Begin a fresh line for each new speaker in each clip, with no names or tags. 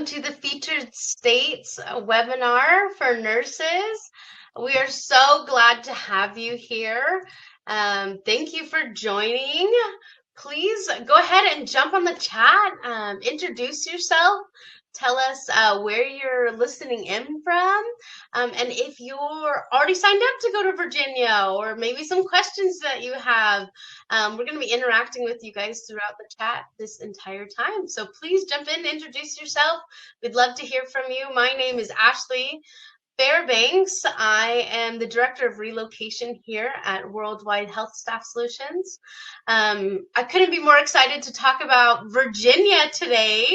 welcome to the Featured States webinar for nurses. We are so glad to have you here. Thank you for joining. Please go ahead and jump on the chat, introduce yourself, tell us where you're listening in from, and if you're already signed up to go to Virginia, or maybe some questions that you have. We're going to be interacting with you guys throughout the chat this entire time. So please jump in, introduce yourself. We'd love to hear from you. My name is Ashley Fairbanks. I am the Director of Relocation here at Worldwide HealthStaff Solutions. I couldn't be more excited to talk about Virginia today.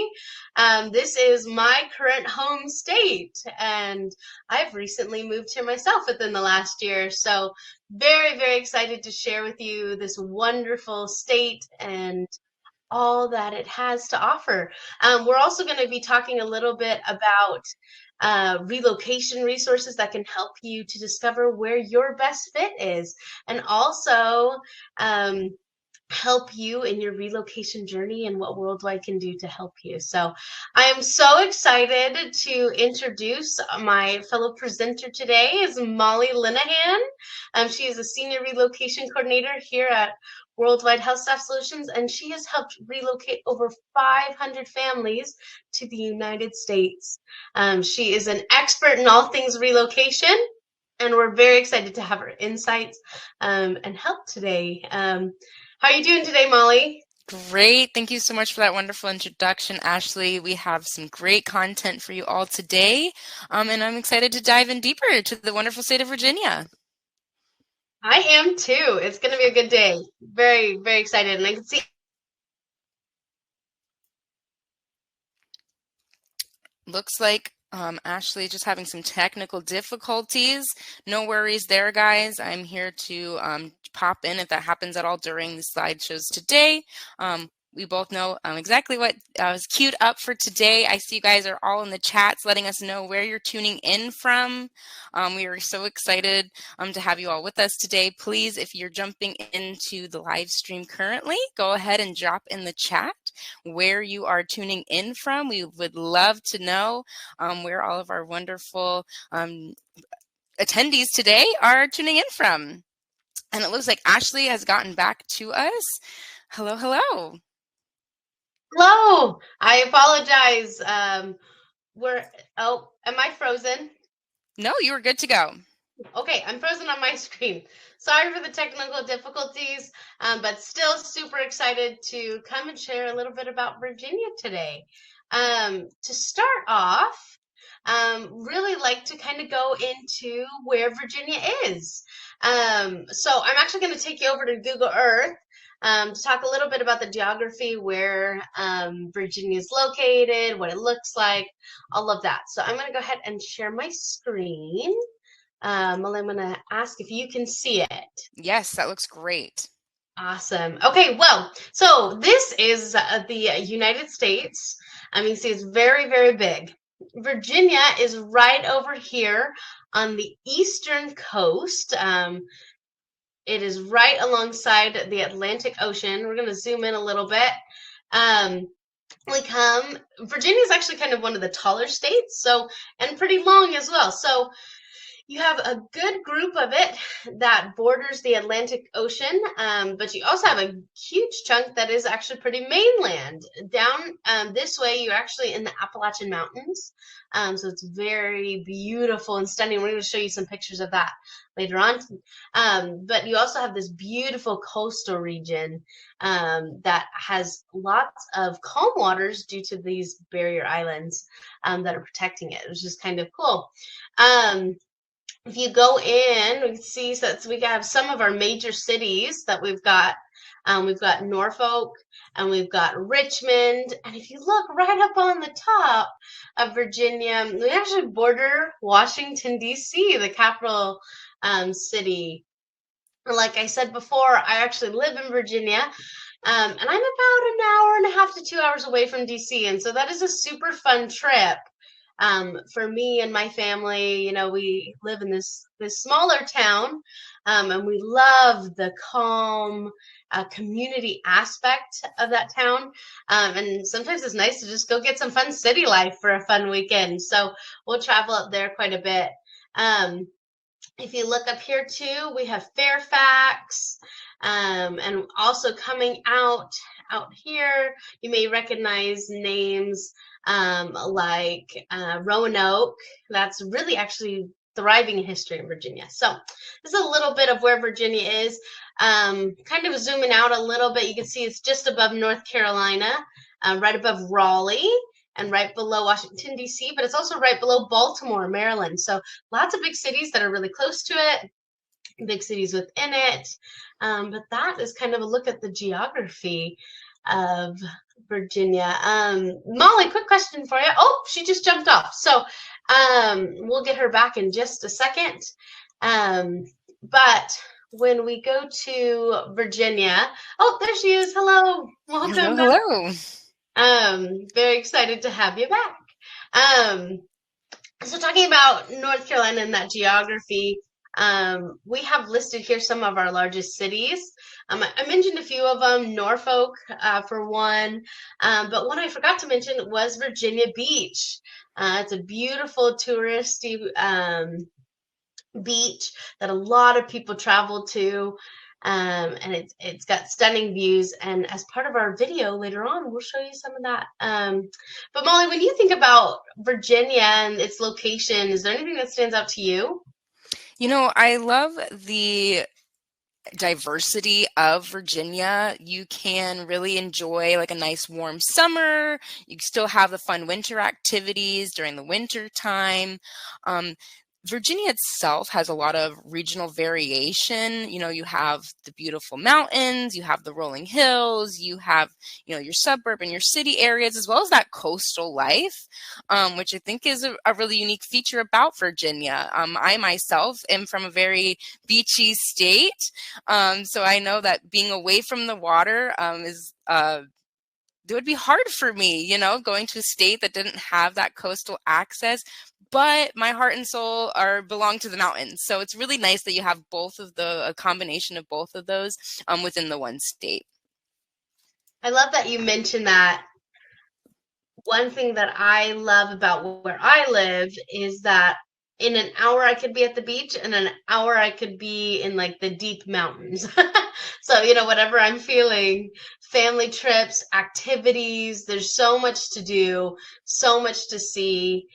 This is my current home state, and I've recently moved here myself within the last year. So very, very excited to share with you this wonderful state and all that it has to offer. We're also going to be talking a little bit about relocation resources that can help you to discover where your best fit is, and also help you in your relocation journey and what Worldwide can do to help you. So I am so excited to introduce my fellow presenter today is Molly Linehan. She is a senior relocation coordinator here at Worldwide HealthStaff Solutions, and she has helped relocate over 500 families to the United States. She is an expert in all things relocation, and we're very excited to have her insights and help today. How are you doing today, Molly?
Great. Thank you so much for that wonderful introduction, Ashley. We have some great content for you all today, and I'm excited to dive in deeper to the wonderful state of Virginia.
I am too. It's going to be a good day. Very, very excited. And I can see.
Looks like Ashley just having some technical difficulties. No worries there, guys. I'm here to pop in if that happens at all during the slideshows today. We both know exactly what was queued up for today. I see you guys are all in the chats letting us know where you're tuning in from. We are so excited to have you all with us today. Please, if you're jumping into the live stream currently, go ahead and drop in the chat where you are tuning in from. We would love to know where all of our wonderful attendees today are tuning in from. And it looks like Ashley has gotten back to us. Hello, hello.
Hello. I apologize. Am I frozen?
No, you were good to go.
Okay, I'm frozen on my screen. Sorry for the technical difficulties, but still super excited to come and share a little bit about Virginia today. To start off, really like to kind of go into where Virginia is. So I'm actually going to take you over to Google Earth to talk a little bit about the geography, where Virginia is located, what it looks like, all of that. So I'm going to go ahead and share my screen. Well, I'm going to ask if you can see it.
Yes, that looks great.
Awesome. Okay, well, so this is the United States. I mean, see, it's very, very big. Virginia is right over here on the eastern coast. It is right alongside the Atlantic Ocean. We're going to zoom in a little bit. Virginia is actually kind of one of the taller states, and pretty long as well. So you have a good group of it that borders the Atlantic Ocean, but you also have a huge chunk that is actually pretty mainland. Down this way, you're actually in the Appalachian Mountains, so it's very beautiful and stunning. We're going to show you some pictures of that later on. But you also have this beautiful coastal region that has lots of calm waters due to these barrier islands that are protecting it, which is kind of cool. If you go in, we can see that we have some of our major cities that we've got. We've got Norfolk, and we've got Richmond. And if you look right up on the top of Virginia, we actually border Washington, D.C., the capital city. Like I said before, I actually live in Virginia, and I'm about an hour and a half to 2 hours away from D.C., and so that is a super fun trip. For me and my family. You know, we live in this smaller town, And we love the calm community aspect of that town. And sometimes it's nice to just go get some fun city life for a fun weekend. So we'll travel up there quite a bit. If you look up here too, we have Fairfax, and also coming out here, you may recognize names like Roanoke. That's really actually thriving history in Virginia. So this is a little bit of where Virginia is. Kind of zooming out a little bit, you can see it's just above North Carolina, right above Raleigh, and right below Washington, D.C., but it's also right below Baltimore, Maryland. So lots of big cities that are really close to it, big cities within it. But that is kind of a look at the geography of Virginia. Molly, quick question for you. Oh, she just jumped off. So we'll get her back in just a second. But when we go to Virginia, oh, there she is. Hello. Welcome back.
Hello.
Very excited to have you back. So talking about North Carolina and that geography, we have listed here some of our largest cities. I mentioned a few of them, Norfolk for one, but one I forgot to mention was Virginia Beach. It's a beautiful touristy beach that a lot of people travel to. And it's got stunning views. And as part of our video later on, we'll show you some of that. But Molly, when you think about Virginia and its location, is there anything that stands out to you?
I love the diversity of Virginia. You can really enjoy like a nice warm summer. You still have the fun winter activities during the winter time. Virginia itself has a lot of regional variation. You have the beautiful mountains, you have the rolling hills, you have, your suburb and your city areas, as well as that coastal life, which I think is a really unique feature about Virginia. I myself am from a very beachy state. So I know that being away from the water is it would be hard for me, going to a state that didn't have that coastal access, but my heart and soul belong to the mountains. So it's really nice that you have a combination of both of those within the one state.
I love that you mentioned that. One thing that I love about where I live is that in an hour I could be at the beach, and an hour I could be in like the deep mountains. So, whatever I'm feeling, family trips, activities, there's so much to do, so much to see.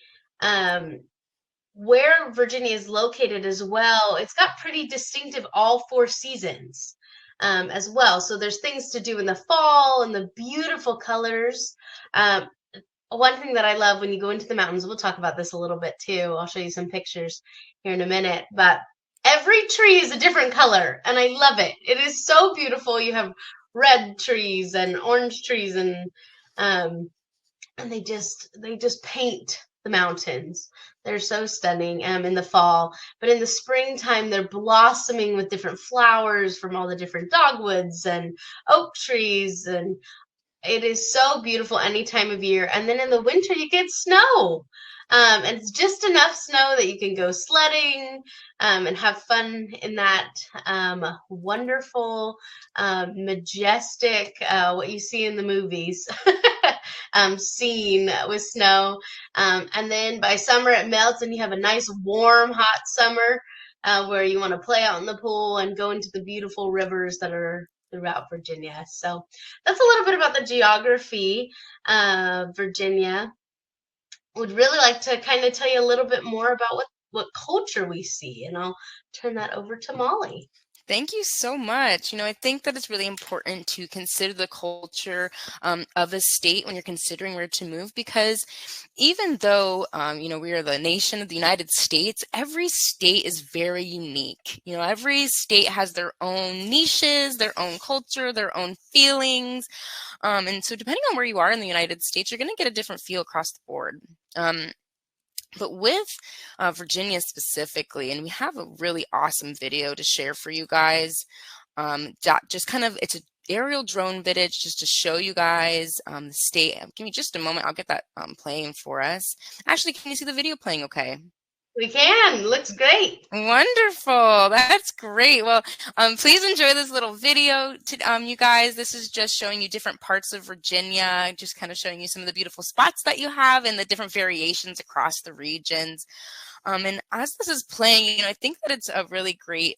Where Virginia is located as well, it's got pretty distinctive all 4 seasons as well. So there's things to do in the fall and the beautiful colors. One thing that I love when you go into the mountains, we'll talk about this a little bit too. I'll show you some pictures here in a minute, but every tree is a different color and I love it. It is so beautiful. You have red trees and orange trees and they just paint the mountains. They're so stunning in the fall, but in the springtime they're blossoming with different flowers from all the different dogwoods and oak trees, and it is so beautiful any time of year. And then in the winter, you get snow. And it's just enough snow that you can go sledding and have fun in that wonderful, majestic, what you see in the movies scene with snow. And then by summer, it melts and you have a nice, warm, hot summer where you want to play out in the pool and go into the beautiful rivers that are throughout Virginia. So that's a little bit about the geography of Virginia. Would really like to kind of tell you a little bit more about what culture we see, and I'll turn that over to Molly.
Thank you so much. I think that it's really important to consider the culture of a state when you're considering where to move, because even though, we are the nation of the United States, every state is very unique. Every state has their own niches, their own culture, their own feelings. And so depending on where you are in the United States, you're going to get a different feel across the board. But with Virginia specifically, and we have a really awesome video to share for you guys, it's an aerial drone footage just to show you guys the state. Give me just a moment. I'll get that playing for us. Actually, can you see the video playing okay?
We can. Looks great.
Wonderful. That's great. Well, please enjoy this little video you guys. This is just showing you different parts of Virginia, just kind of showing you some of the beautiful spots that you have and the different variations across the regions. And as this is playing, I think that it's a really great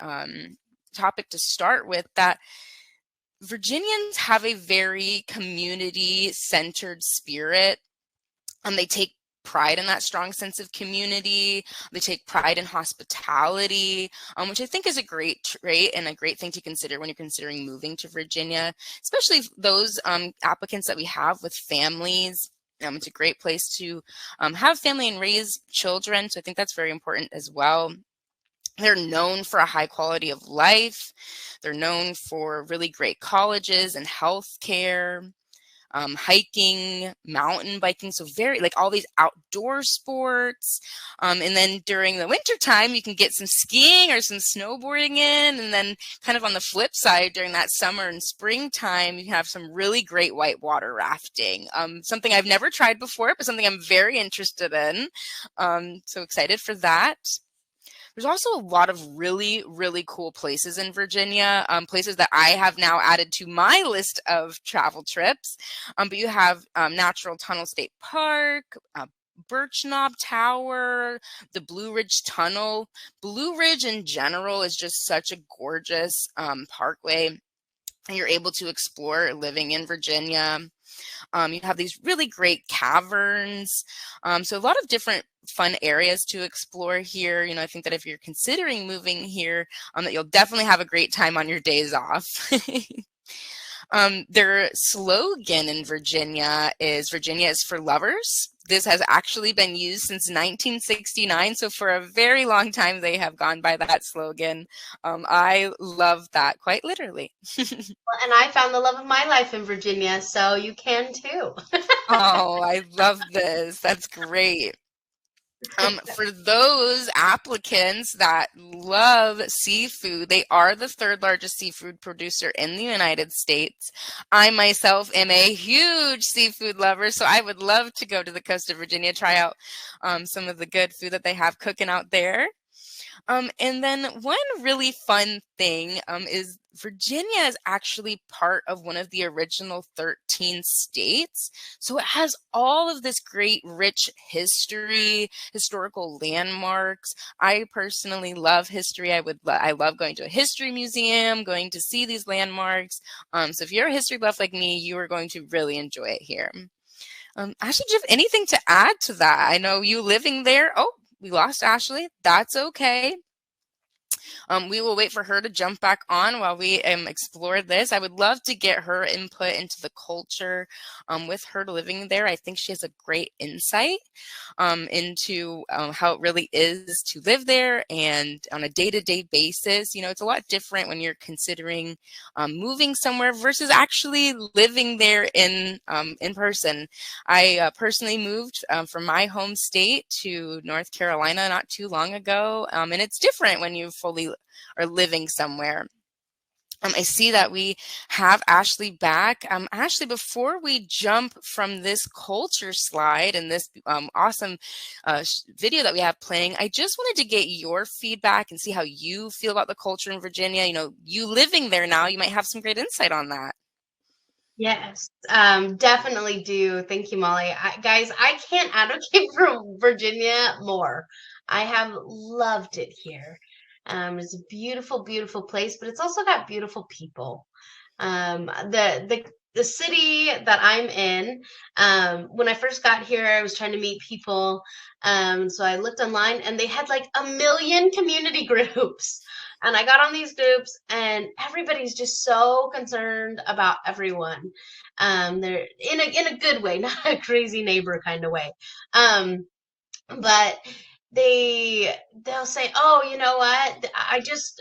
topic to start with, that Virginians have a very community-centered spirit. They take pride in that strong sense of community. They take pride in hospitality, which I think is a great trait and a great thing to consider when you're considering moving to Virginia, especially those applicants that we have with families. It's a great place to have family and raise children. So I think that's very important as well. They're known for a high quality of life. They're known for really great colleges and healthcare. Hiking, mountain biking, so very like all these outdoor sports. And then during the winter time, you can get some skiing or some snowboarding in. And then kind of on the flip side, during that summer and springtime, you have some really great whitewater rafting. Something I've never tried before, but something I'm very interested in. So excited for that. There's also a lot of really, really cool places in Virginia, places that I have now added to my list of travel trips. But you have Natural Tunnel State Park, Birch Knob Tower, the Blue Ridge Tunnel. Blue Ridge in general is just such a gorgeous parkway, and you're able to explore living in Virginia. You have these really great caverns. So a lot of different fun areas to explore here. I think that if you're considering moving here, that you'll definitely have a great time on your days off. Their slogan in Virginia is for lovers. This has actually been used since 1969. So for a very long time, they have gone by that slogan. I love that quite literally.
And I found the love of my life in Virginia, so you can too.
Oh, I love this. That's great. For those applicants that love seafood, they are the third largest seafood producer in the United States. I myself am a huge seafood lover, so I would love to go to the coast of Virginia, try out some of the good food that they have cooking out there. And then one really fun thing is Virginia is actually part of one of the original 13 states. So it has all of this great, rich history, historical landmarks. I personally love history. I love going to a history museum, going to see these landmarks. So if you're a history buff like me, you are going to really enjoy it here. Ashley, do you have anything to add to that? I know you living there. Oh, we lost Ashley. That's okay. We will wait for her to jump back on while we explore this. I would love to get her input into the culture with her living there. I think she has a great insight into how it really is to live there and on a day-to-day basis. It's a lot different when you're considering moving somewhere versus actually living there in person. I personally moved from my home state to North Carolina not too long ago, and it's different when you fully are living somewhere. I see that we have Ashley back. Ashley, before we jump from this culture slide and this awesome video that we have playing, I just wanted to get your feedback and see how you feel about the culture in Virginia. You living there now, you might have some great insight on that.
Yes, definitely do. Thank you, Molly. Guys, I can't advocate for Virginia more. I have loved it here. It's a beautiful, beautiful place, but it's also got beautiful people. The city that I'm in, when I first got here, I was trying to meet people. So I looked online and they had like 1 million community groups. And I got on these groups and everybody's just so concerned about everyone. They're in a good way, not a crazy neighbor kind of way. But they'll say, oh, you know what,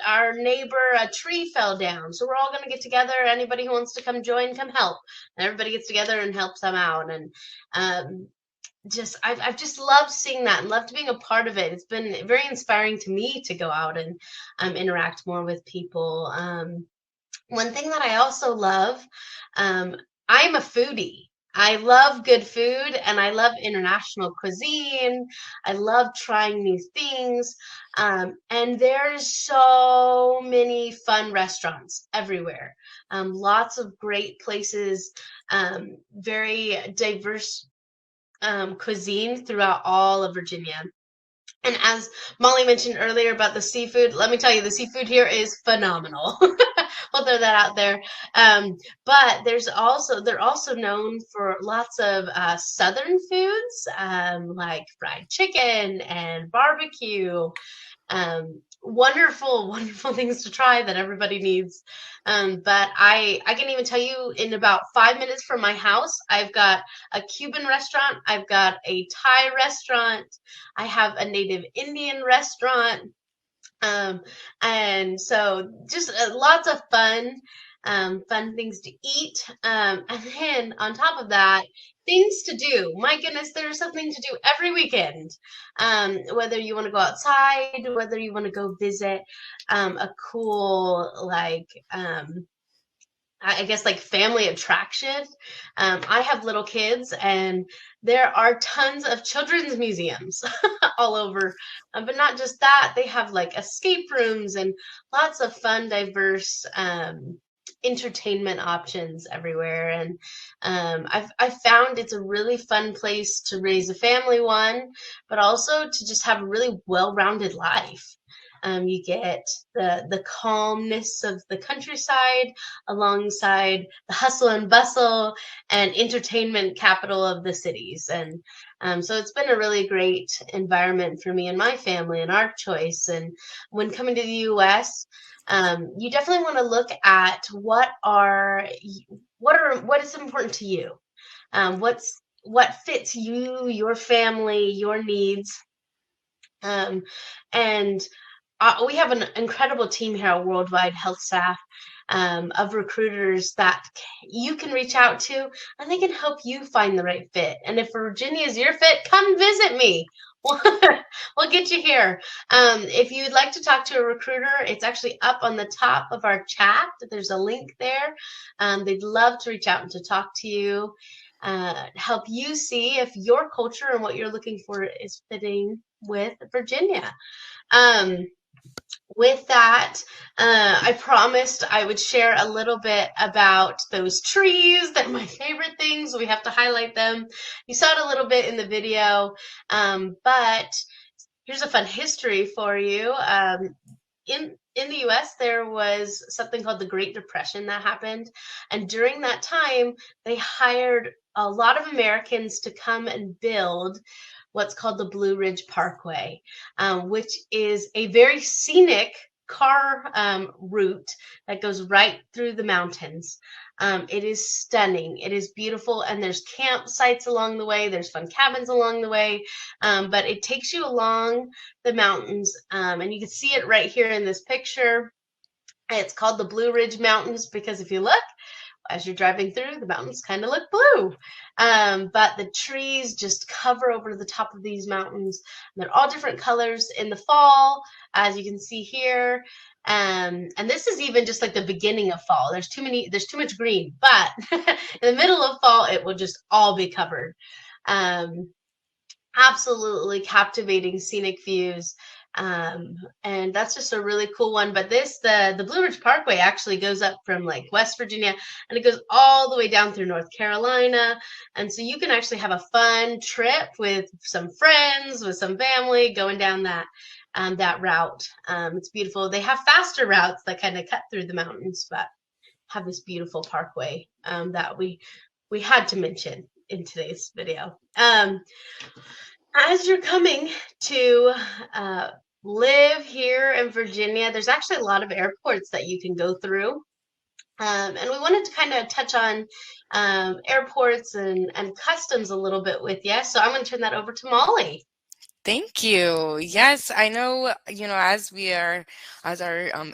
our neighbor, a tree fell down, so we're all going to get together, anybody who wants to come join, come help. And everybody gets together and helps them out. And I've just loved seeing that and loved being a part of it. It's been very inspiring to me to go out and interact more with people. One thing that I also love, I'm a foodie. I love good food and I love international cuisine. I love trying new things. And there's so many fun restaurants everywhere. Lots of great places, very diverse cuisine throughout all of Virginia. And as Molly mentioned earlier about the seafood, let me tell you, the seafood here is phenomenal. We'll throw that out there. But they're also known for lots of southern foods, like fried chicken and barbecue, wonderful, wonderful things to try that everybody needs. But I can even tell you in about 5 minutes from my house, I've got a Cuban restaurant, I've got a Thai restaurant, I have a native Indian restaurant. Um, and so just lots of fun things to eat. And then on top of that, things to do. My goodness, there's something to do every weekend. Whether you want to go outside, whether you want to go visit a cool, like, I guess like family attraction. I have little kids, and there are tons of children's museums all over. But not just that, they have like escape rooms and lots of fun, diverse entertainment options everywhere. And I've found it's a really fun place to raise a family, one, but also to just have a really well-rounded life. You get the calmness of the countryside alongside the hustle and bustle and entertainment capital of the cities. And so it's been a really great environment for me and my family and our choice. And when coming to the US, you definitely want to look at what is important to you. What fits you, your family, your needs. And we have an incredible team here at Worldwide HealthStaff, of recruiters that you can reach out to, and they can help you find the right fit. And if Virginia is your fit, come visit me. We'll get you here. If you'd like to talk to a recruiter, it's actually up on the top of our chat. There's a link there. They'd love to reach out and to talk to you, help you see if your culture and what you're looking for is fitting with Virginia. With that, I promised I would share a little bit about those trees. They're my favorite things. We have to highlight them. You saw it a little bit in the video, but here's a fun history for you. In the US, there was something called the Great Depression that happened. And during that time, they hired a lot of Americans to come and build what's called the Ridge Parkway, which is a very scenic car route that goes right through the mountains. It is stunning. It is beautiful, and there's campsites along the way. There's fun cabins along the way, but it takes you along the mountains, and you can see it right here in this picture. It's called the Blue Ridge Mountains because if you look, as you're driving through, the mountains kind of look blue. But the trees just cover over the top of these mountains. They're all different colors in the fall, as you can see here. And this is even just like the beginning of fall. There's too much green, but in the middle of fall, it will just all be covered. Absolutely captivating scenic views. And that's just a really cool one. But the Blue Ridge Parkway actually goes up from like West Virginia, and it goes all the way down through North Carolina. And so you can actually have a fun trip with some friends, with some family, going down that route. It's beautiful. They have faster routes that kind of cut through the mountains, but have this beautiful parkway that we had to mention in today's video. As you're coming to live here in Virginia, there's actually a lot of airports that you can go through. And we wanted to kind of touch on airports and customs a little bit with you. So I'm going to turn that over to Molly.
Thank you. Yes, I know, as our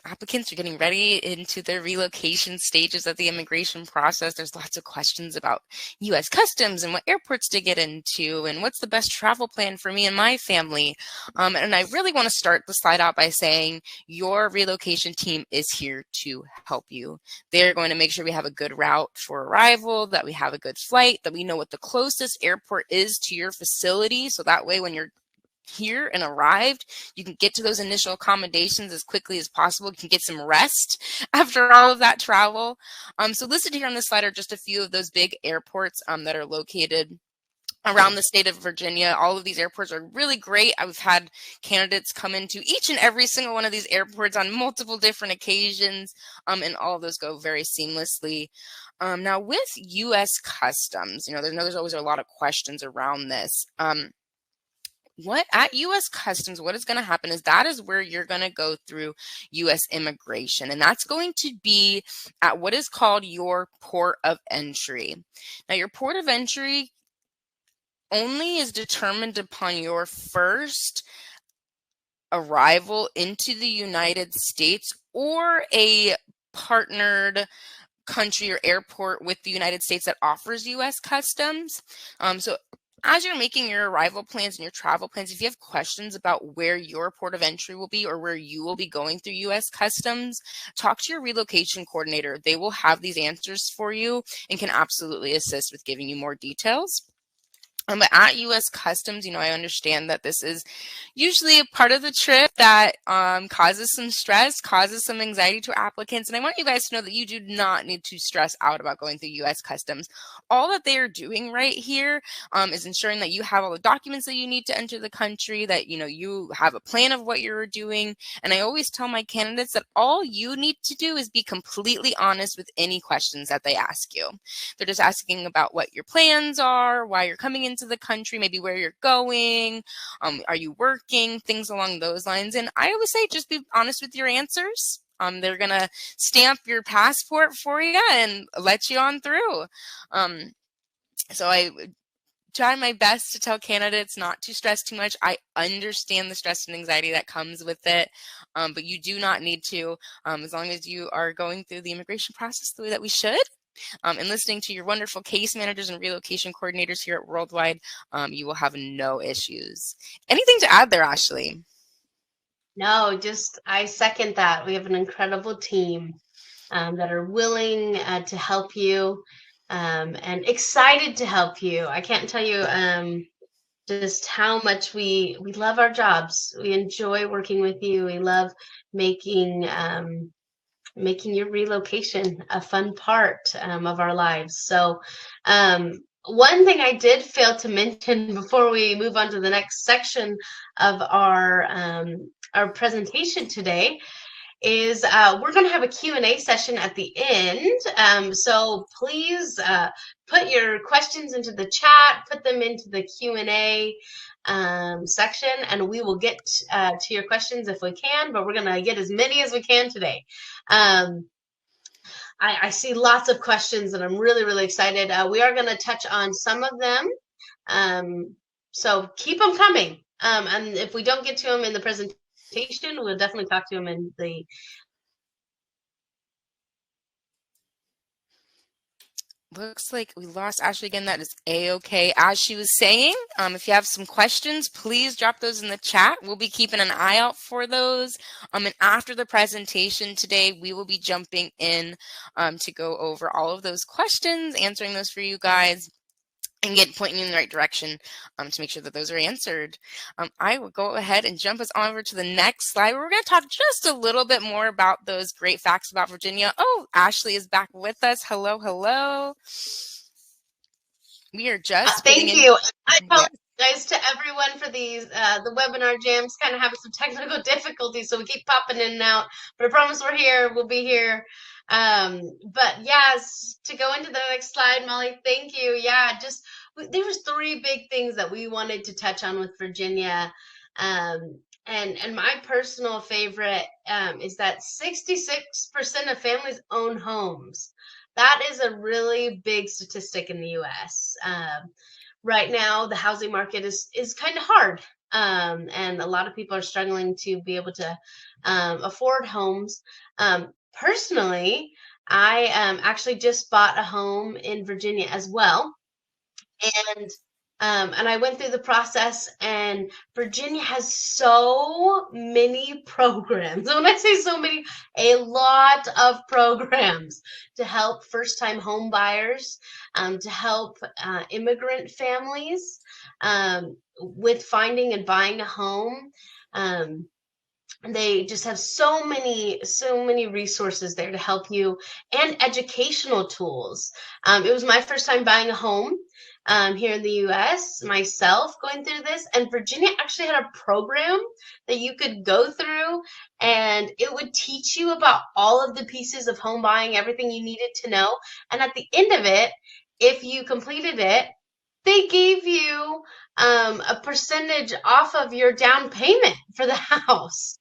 applicants are getting ready into their relocation stages of the immigration process, there's lots of questions about U.S. customs and what airports to get into and what's the best travel plan for me and my family. And I really want to start the slide out by saying your relocation team is here to help you. They're going to make sure we have a good route for arrival, that we have a good flight, that we know what the closest airport is to your facility. So that way, when you're here and arrived, you can get to those initial accommodations as quickly as possible. You can get some rest after all of that travel. So listed here on this slide are just a few of those big airports that are located around the state of Virginia. All of these airports are really great. I've had candidates come into each and every single one of these airports on multiple different occasions, and all of those go very seamlessly. Now, with U.S. Customs, there's always a lot of questions around this. What at US Customs, what is going to happen is that is where you're going to go through US immigration, and that's going to be at what is called your port of entry. Now, your port of entry only is determined upon your first arrival into the United States or a partnered country or airport with the United States that offers US Customs. So as you're making your arrival plans and your travel plans, if you have questions about where your port of entry will be or where you will be going through US Customs, talk to your relocation coordinator. They will have these answers for you and can absolutely assist with giving you more details. But at U.S. Customs, I understand that this is usually a part of the trip that causes some stress, causes some anxiety to applicants. And I want you guys to know that you do not need to stress out about going through U.S. Customs. All that they are doing right here is ensuring that you have all the documents that you need to enter the country, that, you have a plan of what you're doing. And I always tell my candidates that all you need to do is be completely honest with any questions that they ask you. They're just asking about what your plans are, why you're coming into the country, maybe where you're going, are you working, things along those lines. And I always say just be honest with your answers. They're going to stamp your passport for you and let you on through. So I try my best to tell candidates not to stress too much. I understand the stress and anxiety that comes with it, but you do not need to, as long as you are going through the immigration process the way that we should. And listening to your wonderful case managers and relocation coordinators here at Worldwide, you will have no issues. Anything to add there, Ashley?
No, just I second that. We have an incredible team that are willing to help you and excited to help you. I can't tell you just how much we love our jobs. We enjoy working with you. We love making making your relocation a fun part of our lives. So one thing I did fail to mention before we move on to the next section of our presentation today is we're going to have a Q&A session at the end. So please put your questions into the chat, put them into the Q&A section, and we will get to your questions if we can, but we're going to get as many as we can today. I see lots of questions and I'm really, really excited. We are going to touch on some of them. So keep them coming. And if we don't get to them in the presentation, we'll definitely talk to them in the
Looks like we lost Ashley again. That is A-okay. As she was saying, if you have some questions, please drop those in the chat. We'll be keeping an eye out for those. And after the presentation today, we will be jumping in to go over all of those questions, answering those for you guys, and pointing you in the right direction to make sure that those are answered. I will go ahead and jump us on over to the next slide where we're going to talk just a little bit more about those great facts about Virginia. Oh, Ashley is back with us. Hello, hello. We are just
thank you. I apologize to everyone for these the webinar jams kind of having some technical difficulties, so we keep popping in and out, but I promise we're here. We'll be here. But yes, to go into the next slide, Molly, thank you. Yeah, just there was three big things that we wanted to touch on with Virginia. And my personal favorite is that 66% of families own homes. That is a really big statistic in the U.S. Right now, the housing market is kind of hard. and a lot of people are struggling to be able to afford homes. Personally, I actually just bought a home in Virginia as well, and I went through the process, and Virginia has so many programs. And when I say so many, a lot of programs to help first-time home buyers, to help immigrant families with finding and buying a home. They just have so many resources there to help you, and educational tools. It was my first time buying a home here in the US myself, going through this, and Virginia actually had a program that you could go through, and it would teach you about all of the pieces of home buying, everything you needed to know. And at the end of it, if you completed it, they gave you a percentage off of your down payment for the house,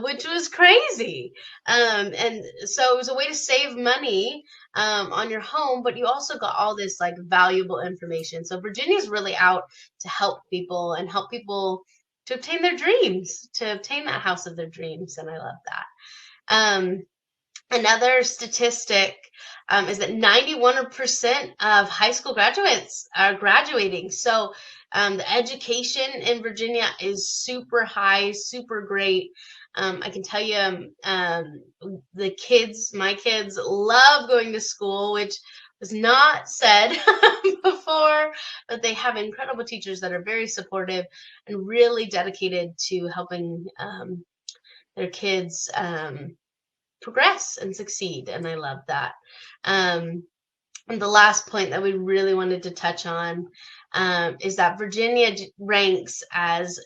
which was crazy. And so it was a way to save money on your home, but you also got all this like valuable information. So Virginia's really out to help people, and help people to obtain their dreams, to obtain that house of their dreams. And I love that. Another statistic is that 91% of high school graduates are graduating. So the education in Virginia is super high, super great. I can tell you, my kids love going to school, which was not said before, but they have incredible teachers that are very supportive and really dedicated to helping their kids progress and succeed. And I love that. And the last point that we really wanted to touch on is that Virginia ranks as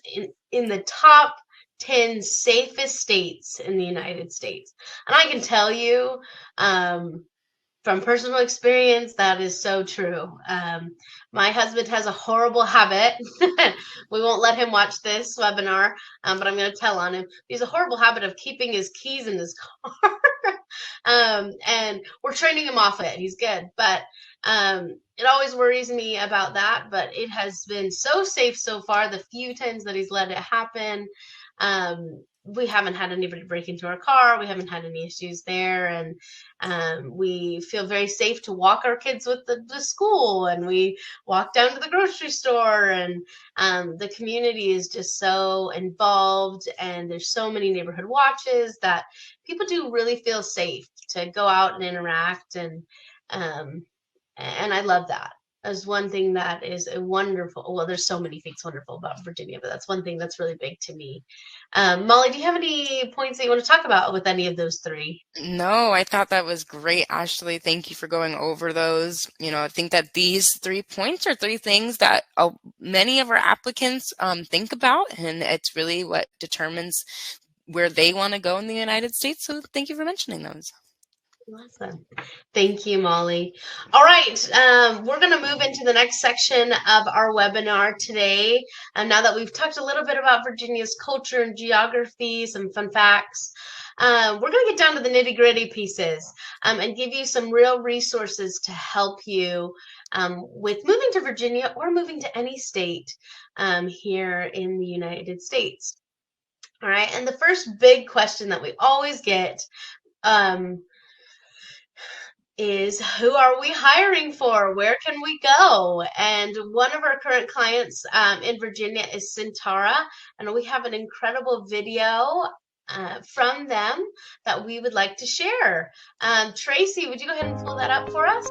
in the top 10 safest states in the United States. And I can tell you from personal experience, that is so true. My husband has a horrible habit. We won't let him watch this webinar, but I'm going to tell on him. He has a horrible habit of keeping his keys in his car. And we're training him off it. He's good. But it always worries me about that. But it has been so safe so far, the few times that he's let it happen. We haven't had anybody break into our car. We haven't had any issues there. And we feel very safe to walk our kids with to school. And we walk down to the grocery store. And the community is just so involved. And there's so many neighborhood watches that people do really feel safe to go out and interact. And I love that. As one thing that is a wonderful, well, there's so many things wonderful about Virginia, but that's one thing that's really big to me. Molly, do you have any points that you want to talk about with any of those three?
No, I thought that was great, Ashley. Thank you for going over those. I think that these 3 points are 3 things that many of our applicants think about, and it's really what determines where they want to go in the United States. So thank you for mentioning those.
Awesome. Thank you, Molly. All right, we're going to move into the next section of our webinar today. Now that we've talked a little bit about Virginia's culture and geography, some fun facts, we're going to get down to the nitty-gritty pieces and give you some real resources to help you with moving to Virginia or moving to any state here in the United States. All right, and the first big question that we always get is, who are we hiring for? Where can we go? And one of our current clients in Virginia is Centara, and we have an incredible video from them that we would like to share. Tracy, would you go ahead and pull that up for us?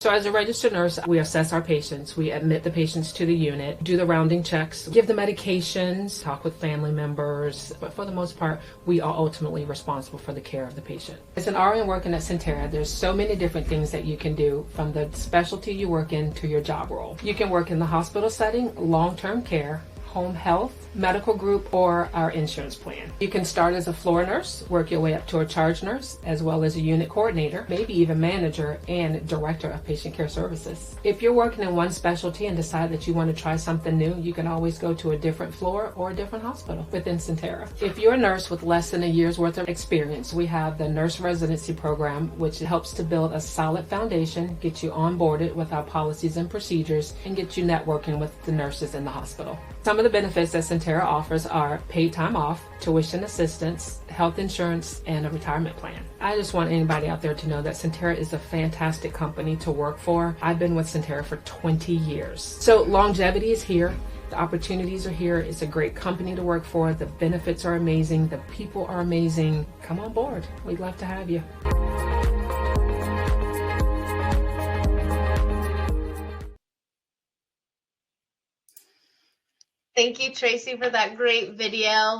So as a registered nurse, we assess our patients. We admit the patients to the unit, do the rounding checks, give the medications, talk with family members. But for the most part, we are ultimately responsible for the care of the patient. As an RN working at Centara, there's so many different things that you can do, from the specialty you work in to your job role. You can work in the hospital setting, long-term care, home health, medical group, or our insurance plan. You can start as a floor nurse, work your way up to a charge nurse, as well as a unit coordinator, maybe even manager and director of patient care services. If you're working in one specialty and decide that you want to try something new, you can always go to a different floor or a different hospital within Sentara. If you're a nurse with less than a year's worth of experience, we have the nurse residency program, which helps to build a solid foundation, get you onboarded with our policies and procedures, and get you networking with the nurses in the hospital. Some of the benefits that Sentara offers are paid time off, tuition assistance, health insurance, and a retirement plan. I just want anybody out there to know that Sentara is a fantastic company to work for. I've been with Sentara for 20 years. So longevity is here. The opportunities are here. It's a great company to work for. The benefits are amazing. The people are amazing. Come on board. We'd love to have you.
Thank you, Tracy, for that great video.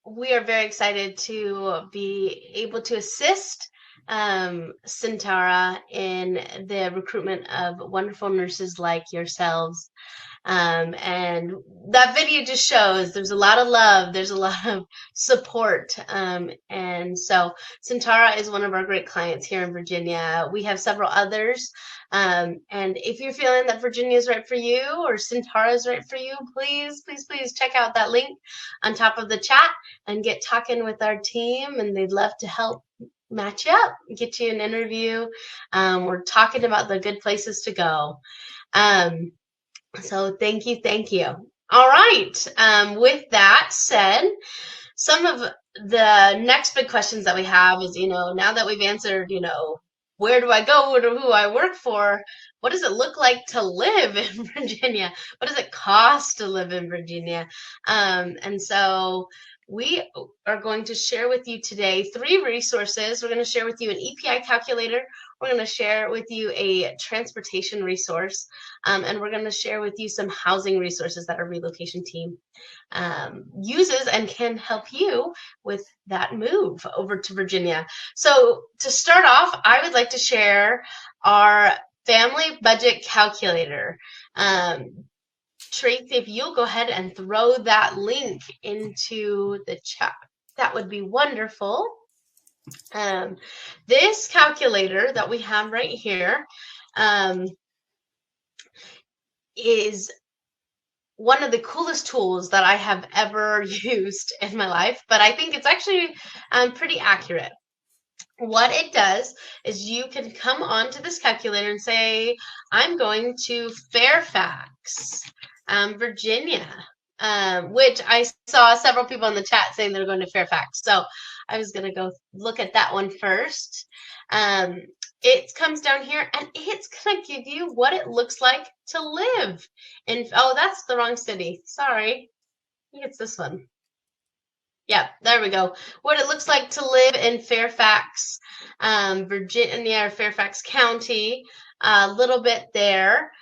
We are very excited to be able to assist Sentara in the recruitment of wonderful nurses like yourselves. And that video just shows there's a lot of love, there's a lot of support. And so Sentara is one of our great clients here in Virginia. We have several others. And if you're feeling that Virginia is right for you or Sentara is right for you, please, please, please check out that link on top of the chat and get talking with our team. And they'd love to help match you up, get you an interview. We're talking about the good places to go. So thank you, thank you. All right. With that said, some of the next big questions that we have is, now that we've answered, where do I go? Who do I work for? What does it look like to live in Virginia? What does it cost to live in Virginia? And so we are going to share with you today 3 resources. We're going to share with you an EPI calculator. We're going to share with you a transportation resource, and we're going to share with you some housing resources that our relocation team uses and can help you with that move over to Virginia. So to start off, I would like to share our family budget calculator. Tracy, if you'll go ahead and throw that link into the chat, that would be wonderful. This calculator that we have right here is one of the coolest tools that I have ever used in my life, but I think it's actually pretty accurate. What it does is you can come onto this calculator and say, I'm going to Fairfax, Virginia, which I saw several people in the chat saying they're going to Fairfax. So I was going to go look at that one first. It comes down here and it's going to give you what it looks like to live in. Oh, that's the wrong city. Sorry. I think it's this one. Yeah, there we go. What it looks like to live in Fairfax, Virginia, or Fairfax County, a little bit there.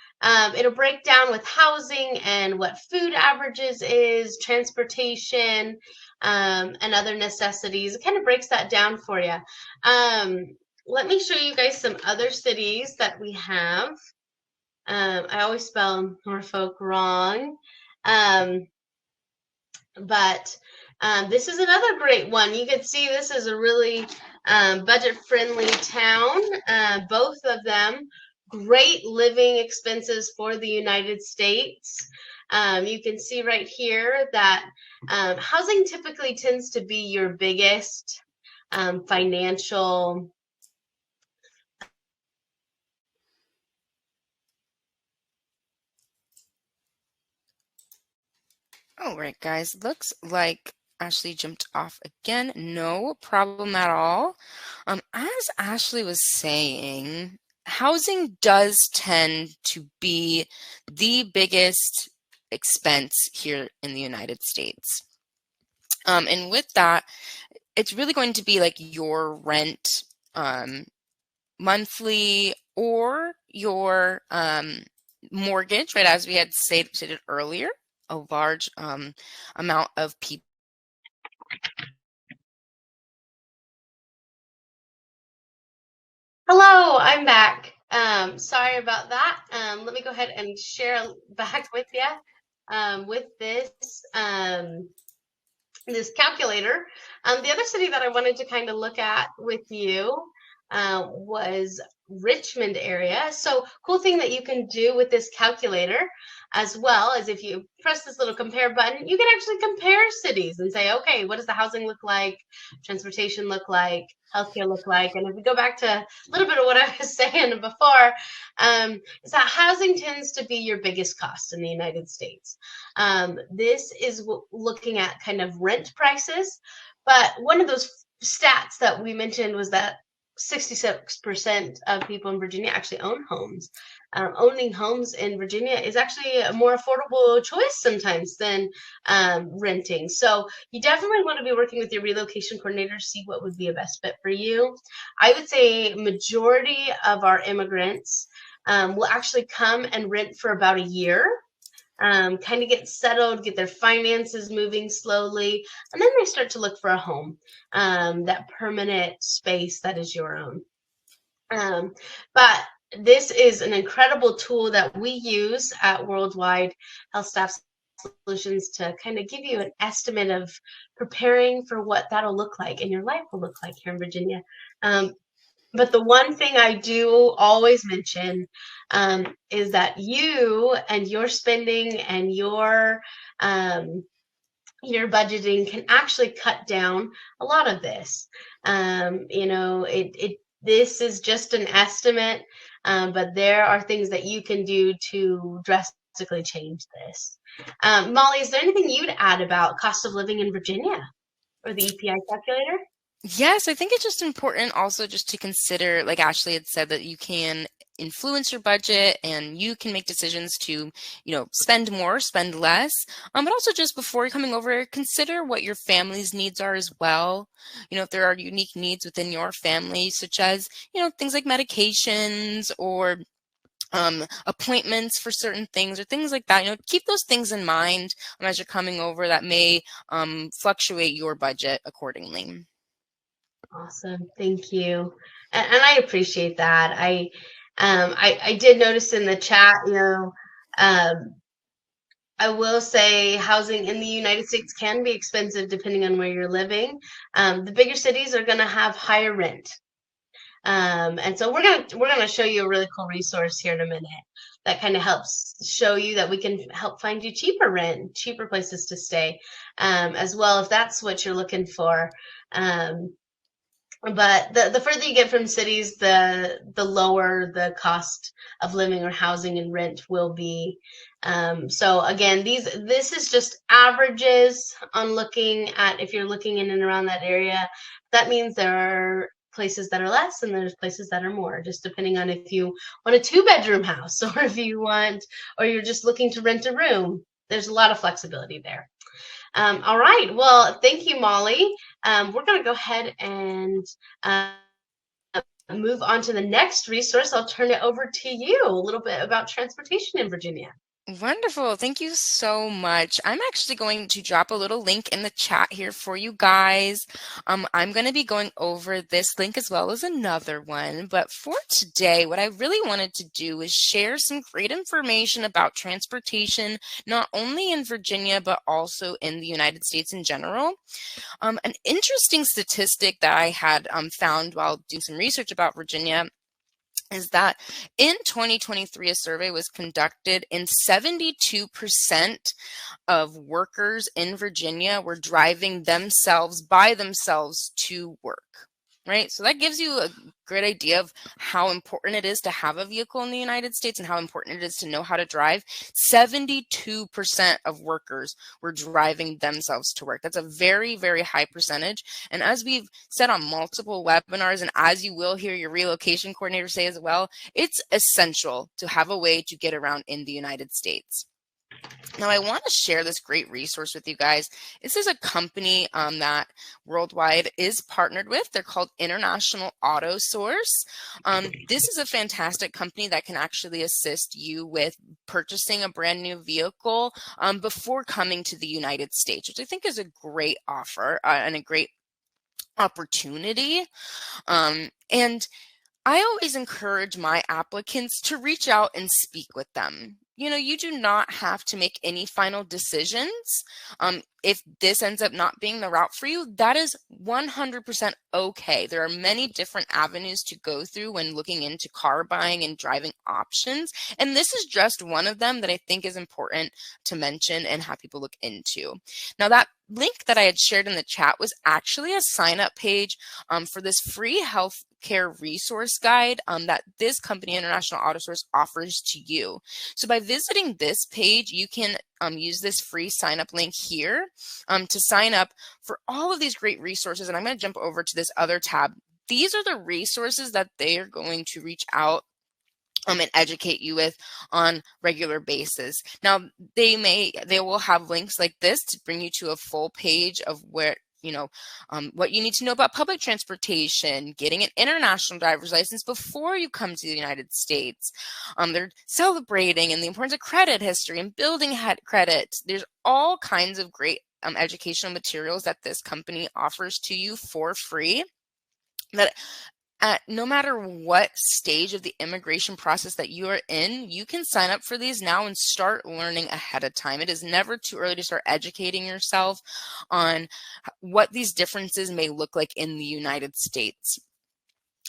It'll break down with housing and what food averages is, transportation, and other necessities. It kind of breaks that down for you. Let me show you guys some other cities that we have. I always spell Norfolk wrong. But this is another great one. You can see this is a really budget-friendly town. Both of them, great living expenses for the United States. You can see right here that housing typically tends to be your biggest financial
All right, guys, looks like Ashley jumped off again. No problem at all. As Ashley was saying, housing does tend to be the biggest expense here in the United States. And with that, it's really going to be like your rent monthly or your mortgage, right? As we had stated earlier, a large amount of people.
Hello, I'm back. Sorry about that. Let me go ahead and share back with you. with this calculator. The other city that I wanted to kind of look at with you was Richmond area. So cool thing that you can do with this calculator as well as if you press this little compare button, you can actually compare cities and say, okay, what does the housing look like? Transportation look like? Healthcare look like? And if we go back to a little bit of what I was saying before, is that housing tends to be your biggest cost in the United States. This is looking at kind of rent prices, but one of those stats that we mentioned was that 66% of people in Virginia actually own homes. Owning homes in Virginia is actually a more affordable choice sometimes than renting. So you definitely want to be working with your relocation coordinator to see what would be a best fit for you. I would say majority of our immigrants will actually come and rent for about a year. Kind of get settled, get their finances moving slowly, and then they start to look for a home, that permanent space that is your own. But this is an incredible tool that we use at Worldwide HealthStaff Solutions to kind of give you an estimate of preparing for what that'll look like and your life will look like here in Virginia. But the one thing I do always mention is that you and your spending and your budgeting can actually cut down a lot of this. This is just an estimate, but there are things that you can do to drastically change this. Molly, is there anything you'd add about cost of living in Virginia or the EPI calculator?
Yes, I think it's just important also just to consider, like Ashley had said, that you can influence your budget and you can make decisions to, spend more, spend less. But also just before coming over, consider what your family's needs are as well. If there are unique needs within your family, such as, things like medications or appointments for certain things or things like that. Keep those things in mind as you're coming over that may fluctuate your budget accordingly.
Awesome. Thank you. And I appreciate that. I did notice in the chat, I will say housing in the United States can be expensive depending on where you're living. The bigger cities are going to have higher rent. And so we're gonna show you a really cool resource here in a minute that kind of helps show you that we can help find you cheaper rent, cheaper places to stay, as well if that's what you're looking for. But the further you get from cities, the lower the cost of living or housing and rent will be. So again, this is just averages on looking at if you're looking in and around that area. That means there are places that are less and there's places that are more, just depending on if you want a 2-bedroom house or if you want, or you're just looking to rent a room. There's a lot of flexibility there. All right. Well, thank you, Molly. We're going to go ahead and move on to the next resource. I'll turn it over to you, a little bit about transportation in Virginia.
Wonderful. Thank you so much. I'm actually going to drop a little link in the chat here for you guys. I'm going to be going over this link as well as another one. But for today, what I really wanted to do is share some great information about transportation, not only in Virginia, but also in the United States in general. An interesting statistic that I had found while doing some research about Virginia is that in 2023, a survey was conducted and 72% of workers in Virginia were driving by themselves to work. Right. So that gives you a great idea of how important it is to have a vehicle in the United States and how important it is to know how to drive. 72% of workers were driving themselves to work. That's a very, very high percentage. And as we've said on multiple webinars, and as you will hear your relocation coordinator say as well, it's essential to have a way to get around in the United States. Now, I want to share this great resource with you guys. This is a company that Worldwide is partnered with. They're called International Auto Source. This is a fantastic company that can actually assist you with purchasing a brand new vehicle before coming to the United States, which I think is a great offer and a great opportunity. And I always encourage my applicants to reach out and speak with them. you do not have to make any final decisions. If this ends up not being the route for you, that is 100% okay. There are many different avenues to go through when looking into car buying and driving options. And this is just one of them that I think is important to mention and have people look into. Now, that link that I had shared in the chat was actually a sign-up page for this free healthcare resource guide that this company, International Auto Source, offers to you. So by visiting this page, you can use this free sign-up link here to sign up for all of these great resources. And I'm going to jump over to this other tab. These are the resources that they are going to reach out and educate you with on regular basis. Now, they will have links like this to bring you to a full page of where what you need to know about public transportation, getting an international driver's license before you come to the United States. They're celebrating and the importance of credit history and building credit. There's all kinds of great educational materials that this company offers to you for free that no matter what stage of the immigration process that you are in, you can sign up for these now and start learning ahead of time. It is never too early to start educating yourself on what these differences may look like in the United States.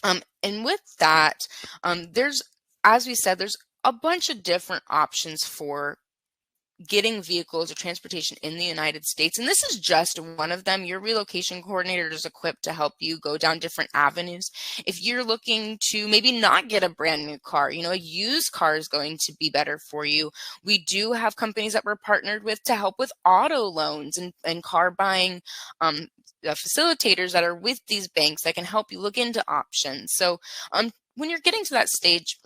And with that, as we said, there's a bunch of different options for getting vehicles or transportation in the United States. And this is just one of them. Your relocation coordinator is equipped to help you go down different avenues. If you're looking to maybe not get a brand new car, a used car is going to be better for you. We do have companies that we're partnered with to help with auto loans and car buying facilitators that are with these banks that can help you look into options. So when you're getting to that stage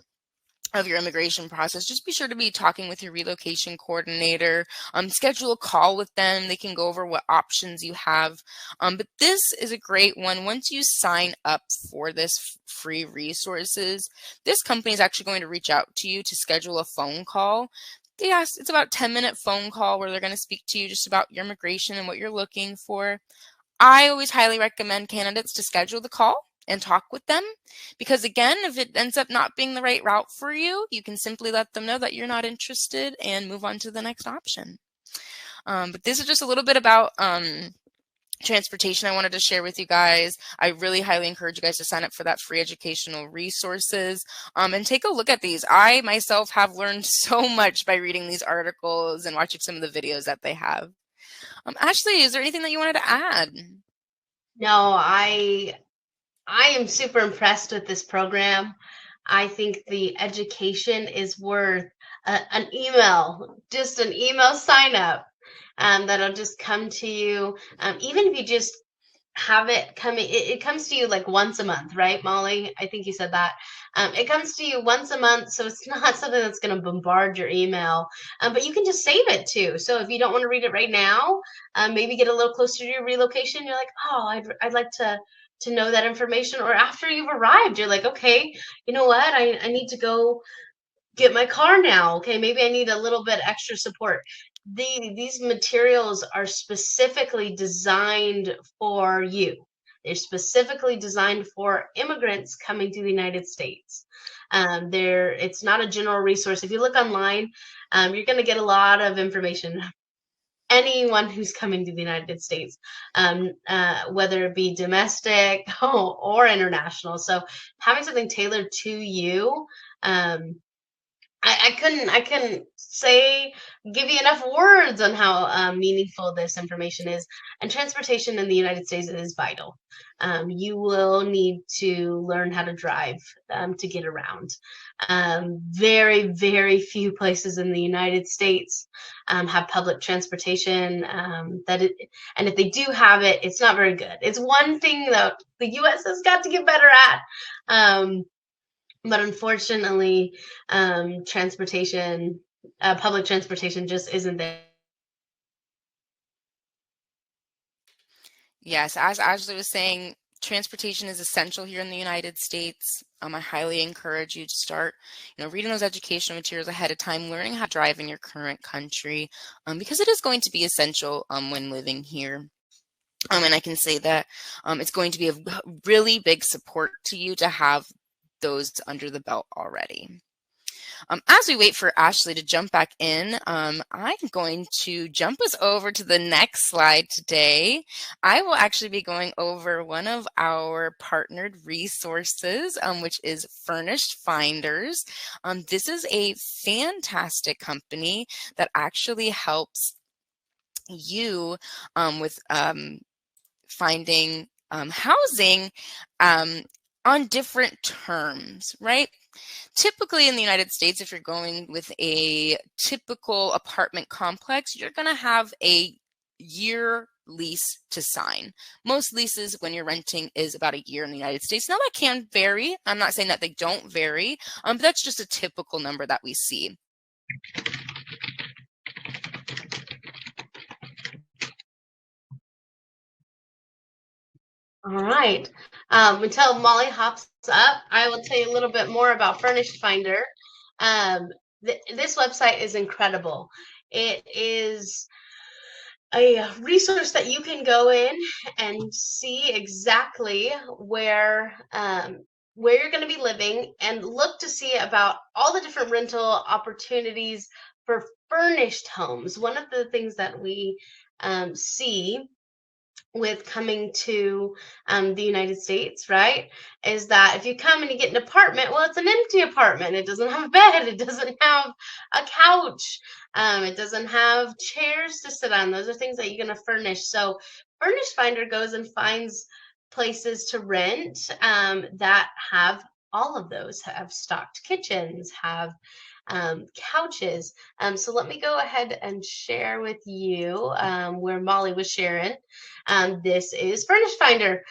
of your immigration process, just be sure to be talking with your relocation coordinator, schedule a call with them. They can go over what options you have. But this is a great one. Once you sign up for this free resources, this company is actually going to reach out to you to schedule a phone call. It's about a 10-minute phone call where they're going to speak to you just about your immigration and what you're looking for. I always highly recommend candidates to schedule the call and talk with them, because again, if it ends up not being the right route for you, you can simply let them know that you're not interested and move on to the next option. But this is just a little bit about transportation I wanted to share with you guys. I really highly encourage you guys to sign up for that free educational resources and take a look at these. I myself have learned so much by reading these articles and watching some of the videos that they have. Ashley, is there anything that you wanted to add?
No, I am super impressed with this program. I think the education is worth an email, just an email sign up that'll just come to you. Even if you just have it coming, it comes to you like once a month, right, Molly? I think you said that. It comes to you once a month, so it's not something that's going to bombard your email, but you can just save it too. So if you don't want to read it right now, maybe get a little closer to your relocation. You're like, oh, I'd like to know that information. Or after you've arrived, you're like, okay, you know what? I need to go get my car now. Okay, maybe I need a little bit extra support. These materials are specifically designed for you. They're specifically designed for immigrants coming to the United States. It's not a general resource. If you look online, you're going to get a lot of information. Anyone who's coming to the United States, whether it be domestic or international. So having something tailored to you, I couldn't give you enough words on how meaningful this information is. And transportation in the United States is vital. You will need to learn how to drive to get around. Very, very few places in the United States have public transportation. And if they do have it, it's not very good. It's one thing that the U.S. has got to get better at. But unfortunately, public transportation just isn't there.
Yes, as Ashley was saying, transportation is essential here in the United States. I highly encourage you to start, reading those educational materials ahead of time, learning how to drive in your current country, because it is going to be essential when living here. And I can say that it's going to be a really big support to you to have those under the belt already. As we wait for Ashley to jump back in, I'm going to jump us over to the next slide today. I will actually be going over one of our partnered resources, which is Furnished Finders. This is a fantastic company that actually helps you with finding housing on different terms, right? Typically in the United States, if you're going with a typical apartment complex, you're going to have a year lease to sign. Most leases when you're renting is about a year in the United States. Now that can vary. I'm not saying that they don't vary, but that's just a typical number that we see.
All right. Until Molly hops up, I will tell you a little bit more about Furnished Finder. This website is incredible. It is a resource that you can go in and see exactly where you're going to be living and look to see about all the different rental opportunities for furnished homes. One of the things that we see with coming to the United States, right, is that if you come and you get an apartment, well, it's an empty apartment. It doesn't have a bed. It doesn't have a couch. It doesn't have chairs to sit on. Those are things that you're going to furnish. So Furnished Finder goes and finds places to rent that have all of those, have stocked kitchens, have couches. So let me go ahead and share with you where Molly was sharing. This is Furnished Finder.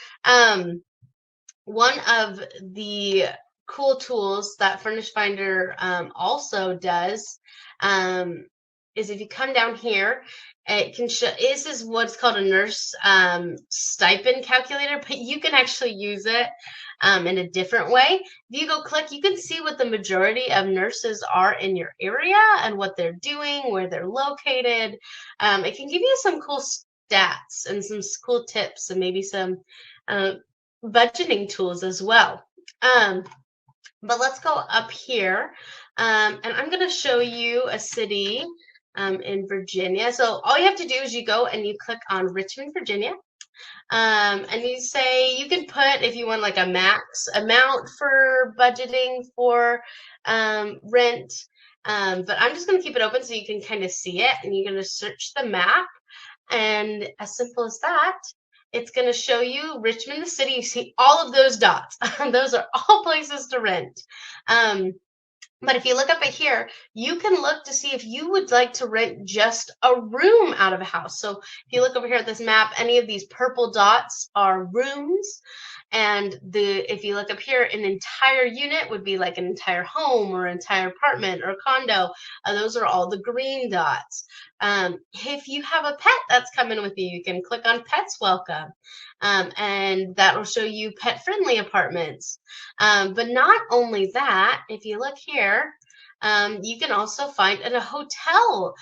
One of the cool tools that Furnished Finder also does is if you come down here, it can show, this is what's called a nurse stipend calculator, but you can actually use it in a different way. If you go click, you can see what the majority of nurses are in your area and what they're doing, where they're located. It can give you some cool stats and some cool tips and maybe some budgeting tools as well. But let's go up here and I'm going to show you a city in Virginia. So all you have to do is you go and you click on Richmond, Virginia. And you say, you can put, if you want like a max amount for budgeting for rent, but I'm just going to keep it open so you can kind of see it, and you're going to search the map, and as simple as that, it's going to show you Richmond, the city. You see all of those dots. Those are all places to rent. But if you look up at here, you can look to see if you would like to rent just a room out of a house. So if you look over here at this map, any of these purple dots are rooms. And if you look up here, an entire unit would be like an entire home or entire apartment or condo. Those are all the green dots. If you have a pet that's coming with you, you can click on Pets Welcome. And that will show you pet-friendly apartments. But not only that, if you look here, you can also find at a hotel.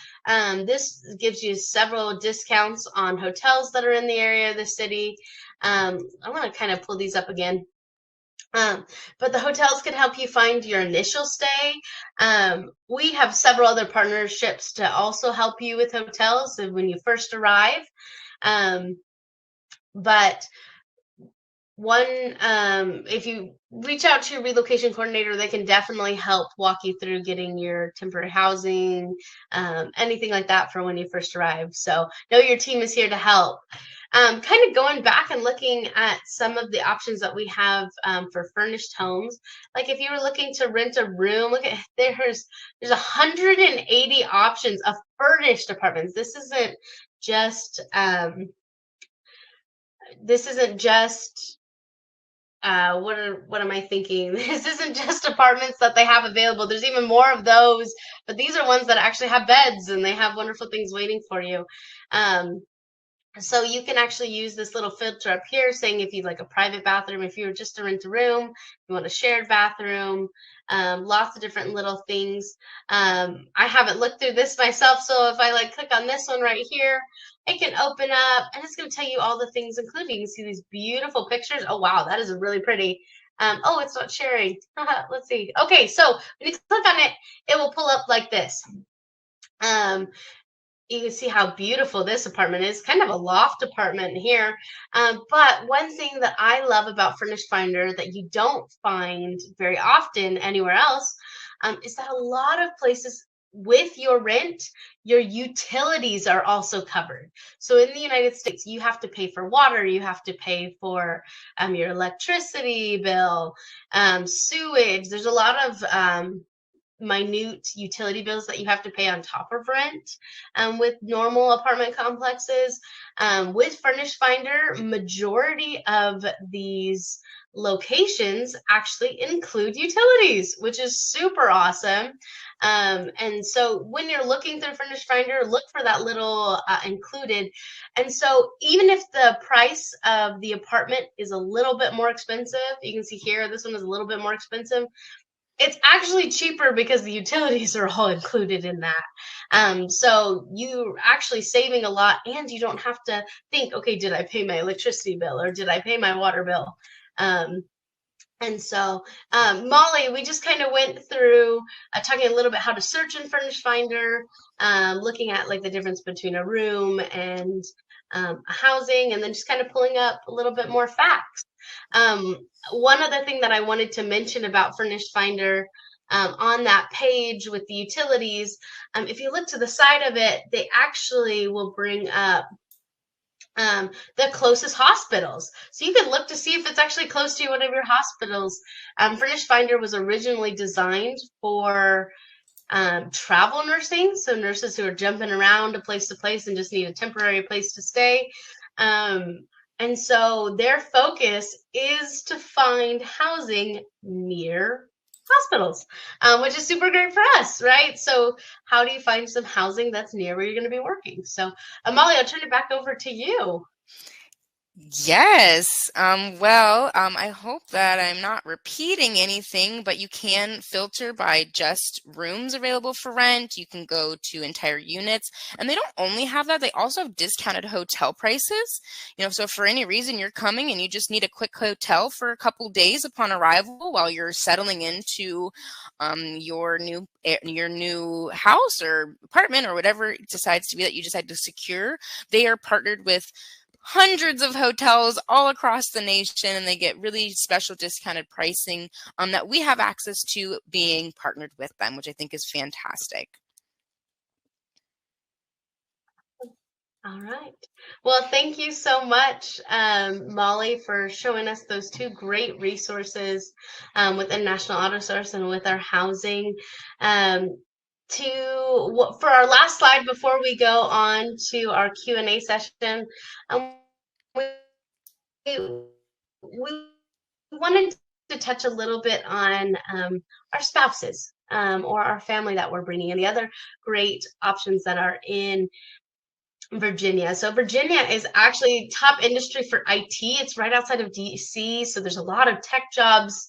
This gives you several discounts on hotels that are in the area of the city. I'm going to kind of pull these up again. But the hotels can help you find your initial stay. We have several other partnerships to also help you with hotels when you first arrive. But if you reach out to your relocation coordinator, they can definitely help walk you through getting your temporary housing, anything like that for when you first arrive. So know your team is here to help. Kind of going back and looking at some of the options that we have for furnished homes. Like if you were looking to rent a room, look at there's 180 options of furnished apartments. This isn't just what am I thinking? This isn't just apartments that they have available. There's even more of those, but these are ones that actually have beds and they have wonderful things waiting for you. So you can actually use this little filter up here saying if you'd like a private bathroom, if you were just to rent a room, you want a shared bathroom, lots of different little things. I haven't looked through this myself, so if I click on this one right here, it can open up and it's going to tell you all the things including. You can see these beautiful pictures. Oh, wow, that is a really pretty Oh, it's not sharing. Let's see. Okay, so when you click on it, it will pull up like this. You can see how beautiful this apartment is, kind of a loft apartment here. But one thing that I love about Furnished Finder that you don't find very often anywhere else is that a lot of places with your rent, your utilities are also covered. So in the United States, you have to pay for water, you have to pay for your electricity bill, sewage. There's a lot of minute utility bills that you have to pay on top of rent with normal apartment complexes. With Furnished Finder, majority of these locations actually include utilities, which is super awesome. And so when you're looking through Furnished Finder, look for that little included. And so even if the price of the apartment is a little bit more expensive, you can see here, this one is a little bit more expensive. It's actually cheaper because the utilities are all included in that. So you're actually saving a lot, and you don't have to think, okay, did I pay my electricity bill or did I pay my water bill? And so, Molly, we just kind of went through talking a little bit how to search in Furnished Finder, looking at like the difference between a room and a housing, and then just kind of pulling up a little bit more facts. One other thing that I wanted to mention about Furnished Finder on that page with the utilities, if you look to the side of it, they actually will bring up the closest hospitals. So you can look to see if it's actually close to one of your hospitals. Furnished Finder was originally designed for travel nursing, so nurses who are jumping around to place and just need a temporary place to stay. And so their focus is to find housing near hospitals, which is super great for us, right? So how do you find some housing that's near where you're going to be working? So Molly, I'll turn it back over to you.
Yes. I hope that I'm not repeating anything, but you can filter by just rooms available for rent. You can go to entire units, and they don't only have that, they also have discounted hotel prices. So if for any reason you're coming and you just need a quick hotel for a couple days upon arrival while you're settling into your new house or apartment or whatever it decides to be that you decide to secure, they are partnered with hundreds of hotels all across the nation, and they get really special discounted pricing that we have access to being partnered with them, which I think is fantastic.
All right. Well, thank you so much, Molly, for showing us those two great resources with International Auto Source and with our housing. For our last slide before we go on to our Q&A session, we wanted to touch a little bit on our spouses or our family that we're bringing in, the other great options that are in Virginia. So Virginia is actually top industry for IT. It's right outside of DC, so there's a lot of tech jobs.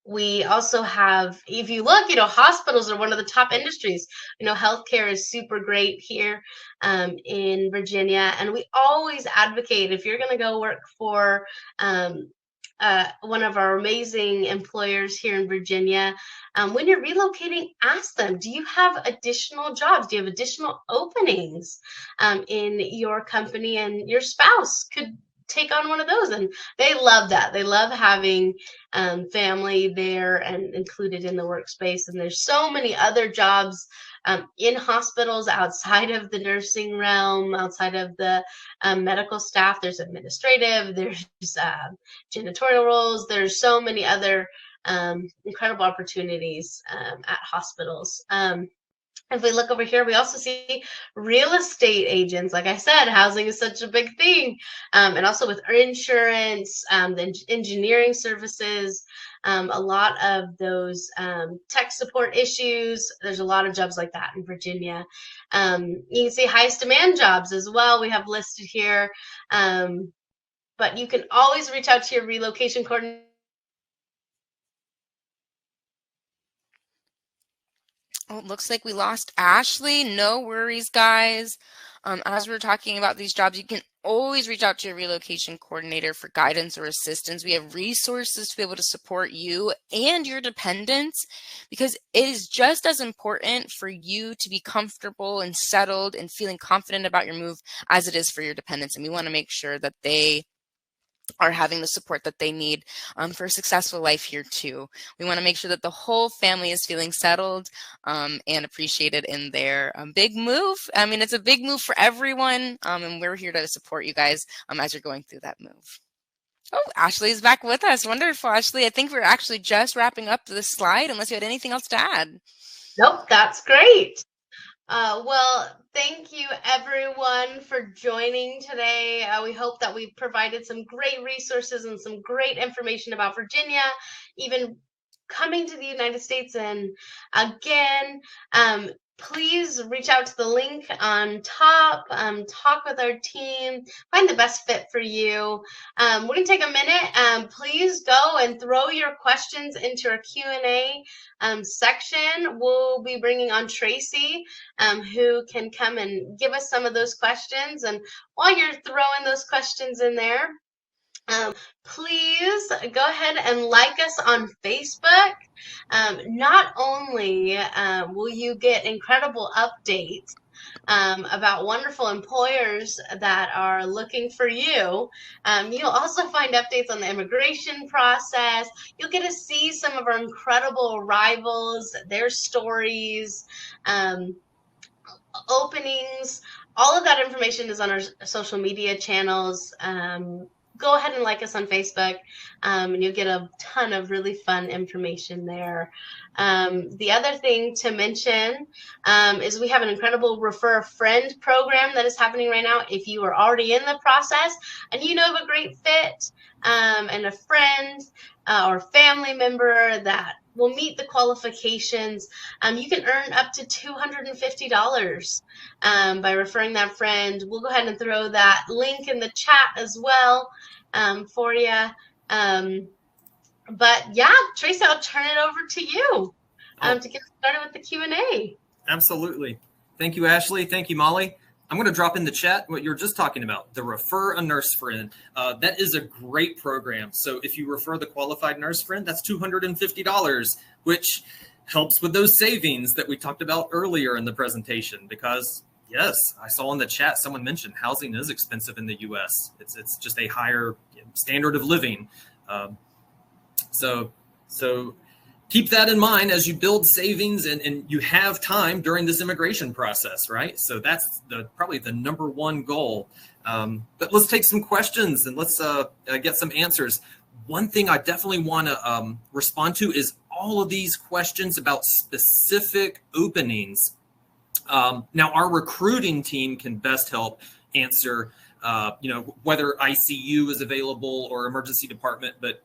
We also have, if you look, hospitals are one of the top industries. Healthcare is super great here in Virginia, and we always advocate if you're going to go work for one of our amazing employers here in Virginia, when you're relocating, ask them, do you have additional jobs? Do you have additional openings in your company? And your spouse could take on one of those, and they love that. They love having family there and included in the workspace. And there's so many other jobs in hospitals outside of the nursing realm, outside of the medical staff. There's administrative, there's janitorial roles. There's so many other incredible opportunities at hospitals. If we look over here, we also see real estate agents. Like I said, housing is such a big thing. And also with insurance, the engineering services, a lot of those tech support issues. There's a lot of jobs like that in Virginia. You can see highest demand jobs as well. We have listed here. But you can always reach out to your relocation coordinator.
Oh, it looks like we lost Ashley. No worries, guys. As we're talking about these jobs, you can always reach out to your relocation coordinator for guidance or assistance. We have resources to be able to support you and your dependents, because it is just as important for you to be comfortable and settled and feeling confident about your move as it is for your dependents. And we want to make sure that they are having the support that they need for a successful life here too. We want to make sure that the whole family is feeling settled and appreciated in their big move. I mean, it's a big move for everyone, and we're here to support you guys as you're going through that move. Oh, Ashley's back with us. Wonderful, Ashley. I think we're actually just wrapping up this slide, unless you had anything else to add.
Nope, that's great. Well, thank you everyone for joining today. We hope that we provided some great resources and some great information about Virginia, even coming to the United States. And again, please reach out to the link on top, talk with our team, find the best fit for you. We're going to take a minute. Please go and throw your questions into our Q&A section. We'll be bringing on Tracy, who can come and give us some of those questions. And while you're throwing those questions in there, please go ahead and like us on Facebook. Not only will you get incredible updates about wonderful employers that are looking for you, you'll also find updates on the immigration process. You'll get to see some of our incredible arrivals, their stories, openings. All of that information is on our social media channels. Go ahead and like us on Facebook, and you'll get a ton of really fun information there. The other thing to mention is we have an incredible Refer a Friend program that is happening right now. If you are already in the process and you know of a great fit and a friend or family member that will meet the qualifications, you can earn up to $250 by referring that friend. We'll go ahead and throw that link in the chat as well for you. But yeah, Tracy, I'll turn it over to you to get started with the Q&A.
Absolutely. Thank you, Ashley. Thank you, Molly. I'm going to drop in the chat what you're just talking about, the Refer a Nurse Friend. That is a great program. So if you refer the qualified nurse friend, that's $250, which helps with those savings that we talked about earlier in the presentation. Because, yes, I saw in the chat someone mentioned housing is expensive in the U.S. It's just a higher standard of living. So keep that in mind as you build savings and you have time during this immigration process, right? So that's probably the number one goal. But let's take some questions and let's get some answers. One thing I definitely want to respond to is all of these questions about specific openings. Now, our recruiting team can best help answer, whether ICU is available or emergency department, but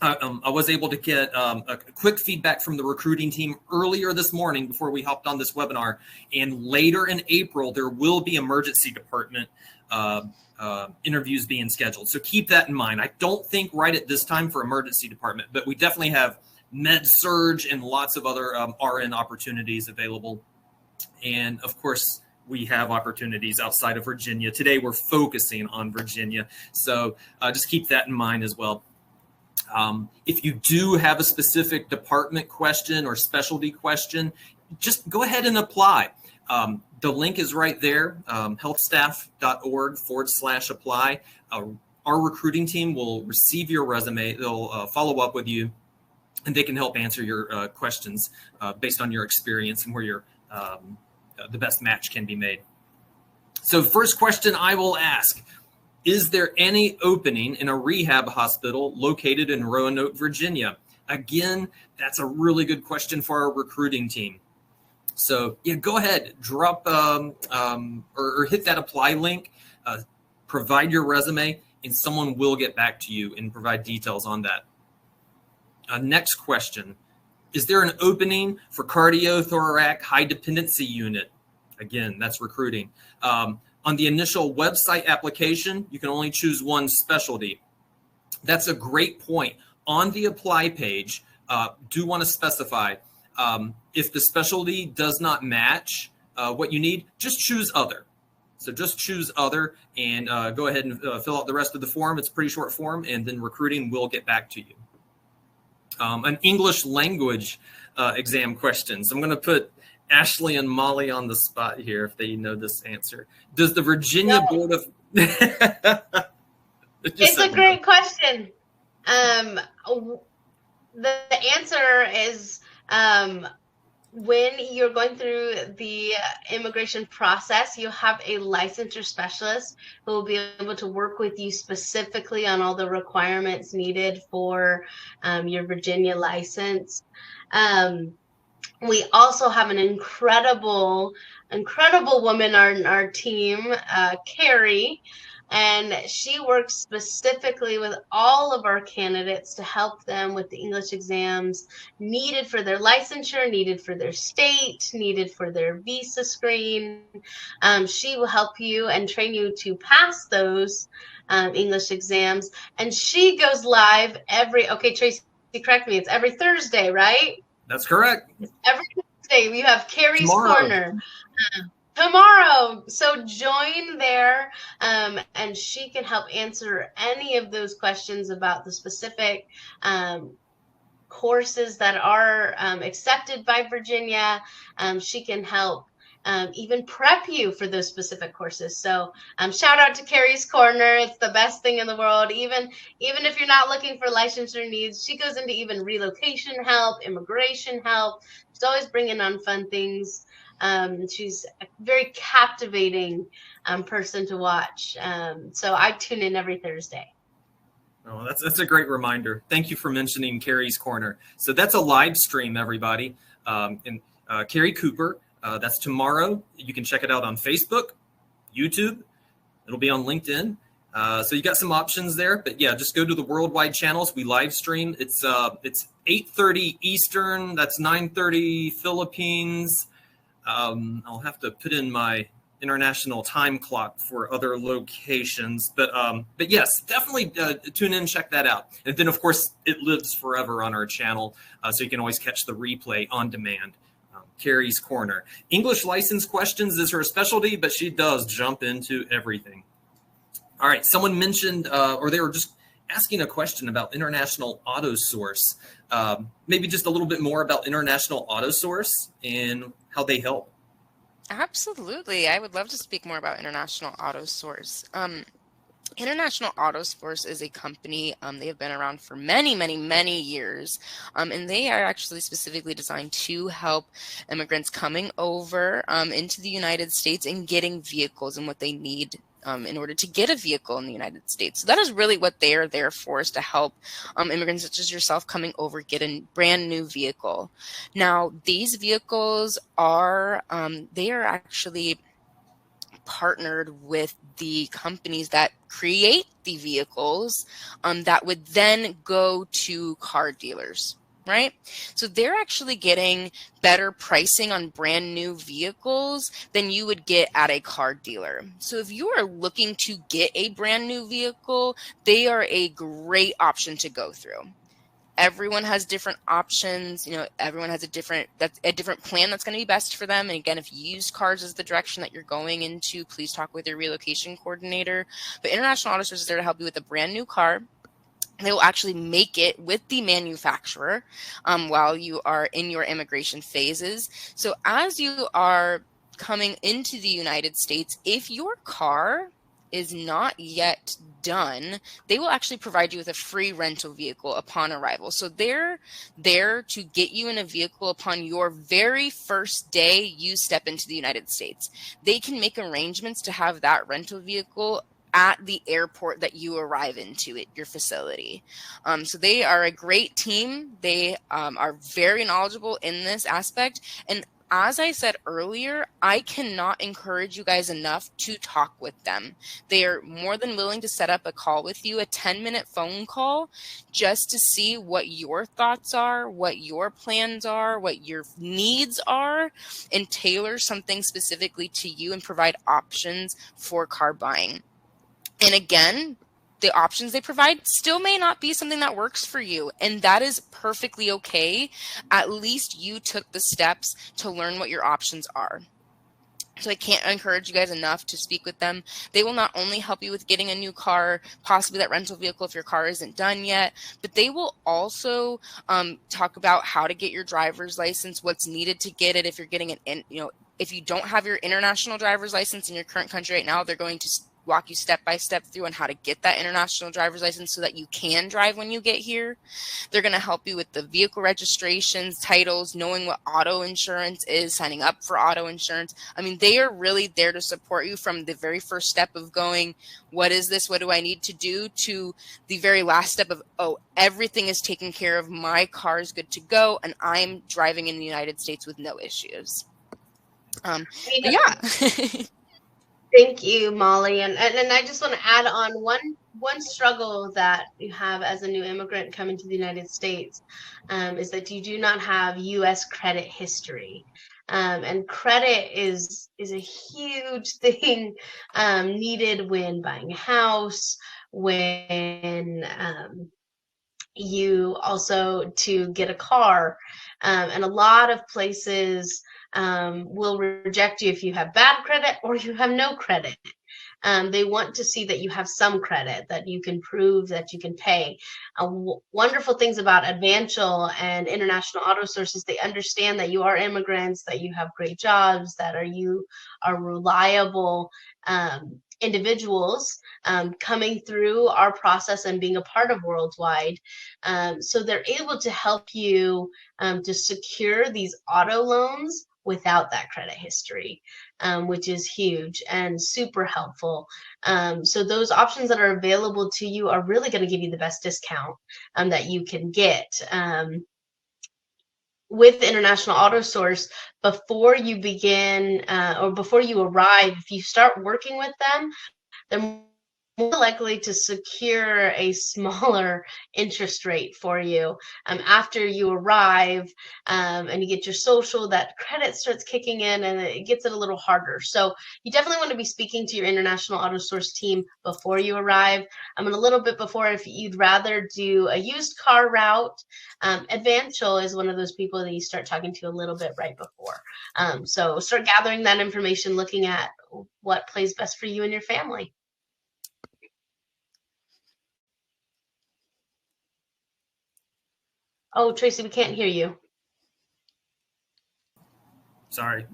I was able to get a quick feedback from the recruiting team earlier this morning before we hopped on this webinar. And later in April, there will be emergency department interviews being scheduled. So keep that in mind. I don't think right at this time for emergency department, but we definitely have med surge and lots of other RN opportunities available. And of course, we have opportunities outside of Virginia. Today, we're focusing on Virginia. So just keep that in mind as well. If you do have a specific department question or specialty question, just go ahead and apply. The link is right there, healthstaff.org/apply. Our recruiting team will receive your resume. They'll follow up with you, and they can help answer your questions based on your experience and where the best match can be made. So first question I will ask, is there any opening in a rehab hospital located in Roanoke, Virginia? Again, that's a really good question for our recruiting team. So yeah, go ahead, drop or hit that apply link, provide your resume, and someone will get back to you and provide details on that. Next question, is there an opening for cardiothoracic high dependency unit? Again, that's recruiting. On the initial website application, you can only choose one specialty. That's a great point. On the apply page, do want to specify if the specialty does not match what you need, just choose other. So just choose other and go ahead and fill out the rest of the form. It's a pretty short form, and then recruiting will get back to you. An English language exam question. So I'm going to put Ashley and Molly on the spot here if they know this answer. Does the Virginia Board of...
It's a great question. The answer is when you're going through the immigration process, you have a licensure specialist who will be able to work with you specifically on all the requirements needed for your Virginia license. We also have an incredible woman on our team, Carrie, and she works specifically with all of our candidates to help them with the English exams needed for their licensure, needed for their state, needed for their visa screen. She will help you and train you to pass those English exams. And she goes live okay, Tracy, correct me, it's every Thursday, right?
That's correct.
Every Thursday we have Carrie's Corner. Tomorrow. So join there, and she can help answer any of those questions about the specific courses that are accepted by Virginia. She can help even prep you for those specific courses. So shout out to Carrie's Corner. It's the best thing in the world. Even if you're not looking for licensure needs, she goes into even relocation help, immigration help. She's always bringing on fun things. She's a very captivating person to watch. So I tune in every Thursday.
Oh, that's a great reminder. Thank you for mentioning Carrie's Corner. So that's a live stream, everybody. And Carrie Cooper, that's tomorrow. You can check it out on Facebook, YouTube. It'll be on LinkedIn. So you got some options there. But yeah, just go to the worldwide channels. We live stream. It's 8:30 Eastern. That's 9:30 Philippines. I'll have to put in my international time clock for other locations, but yes, definitely tune in, check that out. And then of course it lives forever on our channel, so you can always catch the replay on demand. Carrie's Corner. English license questions is her specialty, but she does jump into everything. All right, someone mentioned, or they were just asking a question about International Auto Source. Maybe just a little bit more about International Auto Source and how they help.
Absolutely. I would love to speak more about International Auto Source. International Auto Source is a company. They have been around for many, many, many years. And they are actually specifically designed to help immigrants coming over into the United States and getting vehicles and what they need in order to get a vehicle in the United States. So that is really what they are there for, is to help immigrants such as yourself coming over get a brand new vehicle. Now, these vehicles are, they are actually partnered with the companies that create the vehicles that would then go to car dealers. Right? So they're actually getting better pricing on brand new vehicles than you would get at a car dealer. So if you are looking to get a brand new vehicle, they are a great option to go through. Everyone has different options. You know, everyone has a different plan that's going to be best for them. And again, if used cars is the direction that you're going into, please talk with your relocation coordinator. But International Auto Source is there to help you with a brand new car. They will actually make it with the manufacturer while you are in your immigration phases. So as you are coming into the United States, if your car is not yet done, they will actually provide you with a free rental vehicle upon arrival. So they're there to get you in a vehicle upon your very first day you step into the United States. They can make arrangements to have that rental vehicle at the airport that you arrive into at your facility. So they are a great team. They are very knowledgeable in this aspect. And as I said earlier, I cannot encourage you guys enough to talk with them. They are more than willing to set up a call with you, a 10-minute phone call, just to see what your thoughts are, what your plans are, what your needs are, and tailor something specifically to you and provide options for car buying. And again, the options they provide still may not be something that works for you. And that is perfectly okay. At least you took the steps to learn what your options are. So I can't encourage you guys enough to speak with them. They will not only help you with getting a new car, possibly that rental vehicle if your car isn't done yet, but they will also talk about how to get your driver's license, what's needed to get it. If you're getting if you don't have your international driver's license in your current country right now, they're going to walk you step by step through on how to get that international driver's license so that you can drive when you get here. They're going to help you with the vehicle registrations, titles, knowing what auto insurance is, signing up for auto insurance. I mean, they are really there to support you from the very first step of going, what is this? What do I need to do? To the very last step of, oh, everything is taken care of. My car is good to go. And I'm driving in the United States with no issues. Yeah.
Thank you, Molly. And I just want to add on one struggle that you have as a new immigrant coming to the United States is that you do not have U.S. credit history. And credit is a huge thing needed when buying a house, when you also to get a car. And a lot of places will reject you if you have bad credit or you have no credit. They want to see that you have some credit, that you can prove that you can pay. Wonderful things about Advantial and International Auto Sources, they understand that you are immigrants, that you have great jobs, that you are reliable individuals coming through our process and being a part of Worldwide. So they're able to help you to secure these auto loans without that credit history, which is huge and super helpful. So those options that are available to you are really going to give you the best discount that you can get. With International Auto Source, before you begin or before you arrive, if you start working with them, they're more likely to secure a smaller interest rate for you. After you arrive and you get your social, that credit starts kicking in and it gets it a little harder. So you definitely want to be speaking to your International Auto Source team before you arrive. And a little bit before, if you'd rather do a used car route, Advantial is one of those people that you start talking to a little bit right before. So start gathering that information, looking at what plays best for you and your family. Oh, Tracy, we can't hear you.
Sorry.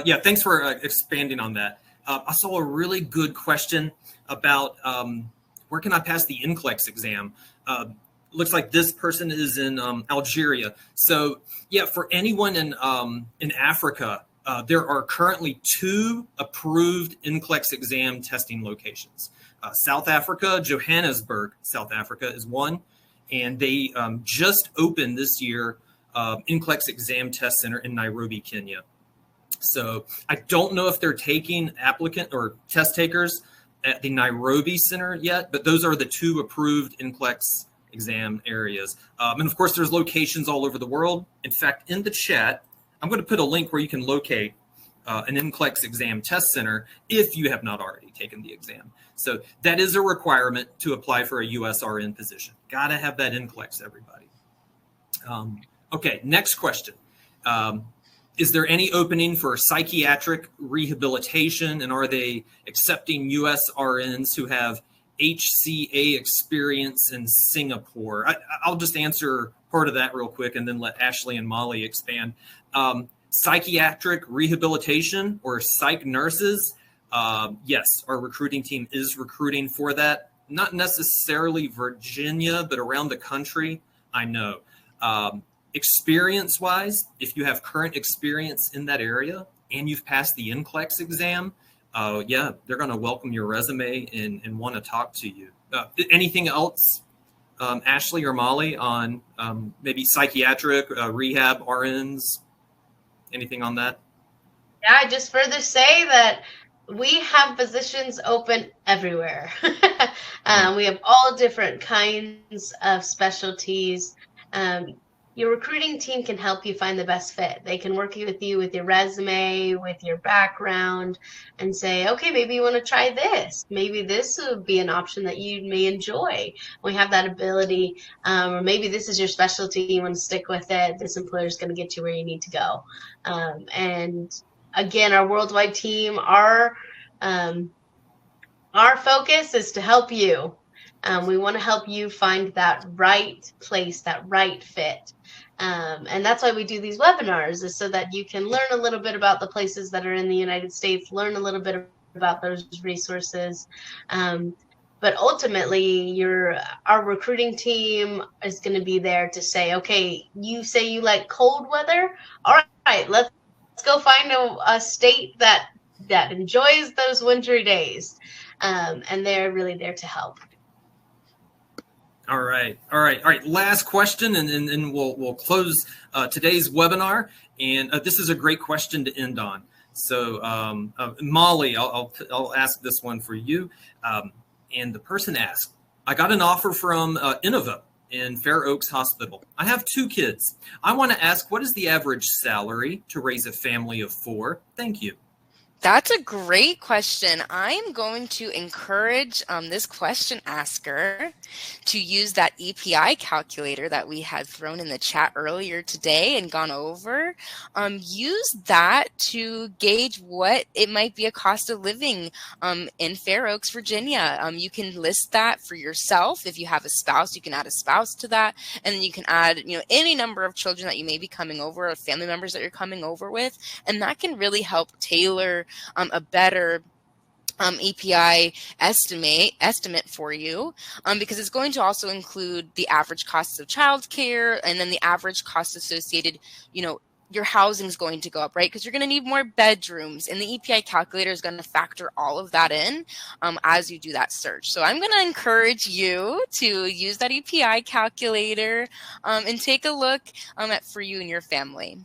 Yeah, thanks for expanding on that. I saw a really good question about where can I pass the NCLEX exam? Looks like this person is in Algeria. So yeah, for anyone in Africa, there are currently 2 approved NCLEX exam testing locations. South Africa, Johannesburg, South Africa is one. And they just opened this year NCLEX Exam Test Center in Nairobi, Kenya. So I don't know if they're taking applicant or test takers at the Nairobi Center yet, but those are the 2 approved NCLEX exam areas. And of course, there's locations all over the world. In fact, in the chat, I'm going to put a link where you can locate an NCLEX Exam Test Center if you have not already taken the exam. So that is a requirement to apply for a USRN position. Got to have that NCLEX, everybody. Okay, next question. Is there any opening for psychiatric rehabilitation, and are they accepting USRNs who have HCA experience in Singapore? I'll just answer part of that real quick and then let Ashley and Molly expand. Psychiatric rehabilitation or psych nurses, yes, our recruiting team is recruiting for that. Not necessarily Virginia, but around the country, I know. Experience-wise, if you have current experience in that area and you've passed the NCLEX exam, yeah, they're going to welcome your resume and want to talk to you. Anything else, Ashley or Molly, on maybe psychiatric rehab RNs? Anything on that?
Yeah, I just further say that we have positions open everywhere. We have all different kinds of specialties. Your recruiting team can help you find the best fit. They can work with you with your resume, with your background, and say, okay, maybe you want to try this. Maybe this would be an option that you may enjoy. We have that ability, or maybe this is your specialty. You want to stick with it. This employer is going to get you where you need to go. And again, our worldwide team, our focus is to help you. We want to help you find that right place, that right fit. And that's why we do these webinars, is so that you can learn a little bit about the places that are in the United States, learn a little bit about those resources. But ultimately, our recruiting team is going to be there to say, okay, you say you like cold weather. All right, let's go find a state that enjoys those wintry days. And they're really there to help.
All right. Last question, and then we'll close today's webinar. And this is a great question to end on. So, Molly, I'll ask this one for you. And the person asked, I got an offer from Innova in Fair Oaks Hospital. I have 2 kids. I want to ask, what is the average salary to raise a family of 4? Thank you.
That's a great question. I'm going to encourage this question asker to use that EPI calculator that we had thrown in the chat earlier today and gone over. Use that to gauge what it might be a cost of living in Fair Oaks, Virginia. You can list that for yourself. If you have a spouse, you can add a spouse to that. And then you can add, any number of children that you may be coming over, or family members that you're coming over with. And that can really help tailor a better EPI estimate for you, because it's going to also include the average costs of childcare, and then the average cost associated, your housing is going to go up, right? Because you're going to need more bedrooms, and the EPI calculator is going to factor all of that in as you do that search. So I'm going to encourage you to use that EPI calculator and take a look for you and your family.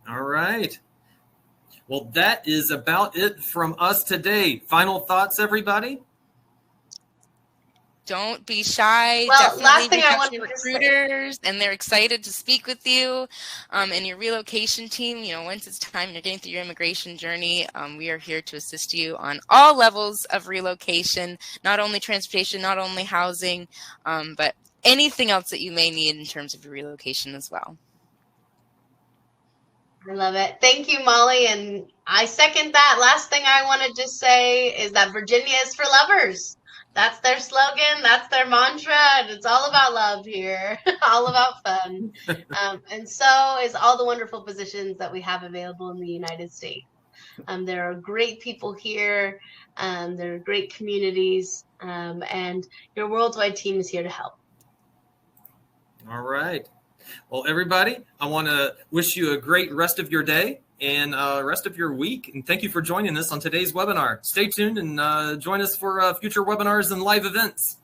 All right. Well, that is about it from us today. Final thoughts, everybody?
Don't be shy.
Well,
definitely
last thing
reach
I
out
wanted
to
to
recruiters, and they're excited to speak with you and your relocation team. Once it's time, you're getting through your immigration journey, we are here to assist you on all levels of relocation, not only transportation, not only housing, but anything else that you may need in terms of your relocation as well.
I love it. Thank you, Molly. And I second that. Last thing I want to just say is that Virginia is for lovers. That's their slogan. That's their mantra. And it's all about love here, all about fun. And so is all the wonderful positions that we have available in the United States. There are great people here. There are great communities. And your worldwide team is here to help.
All right. Well, everybody, I want to wish you a great rest of your day and rest of your week. And thank you for joining us on today's webinar. Stay tuned and join us for future webinars and live events.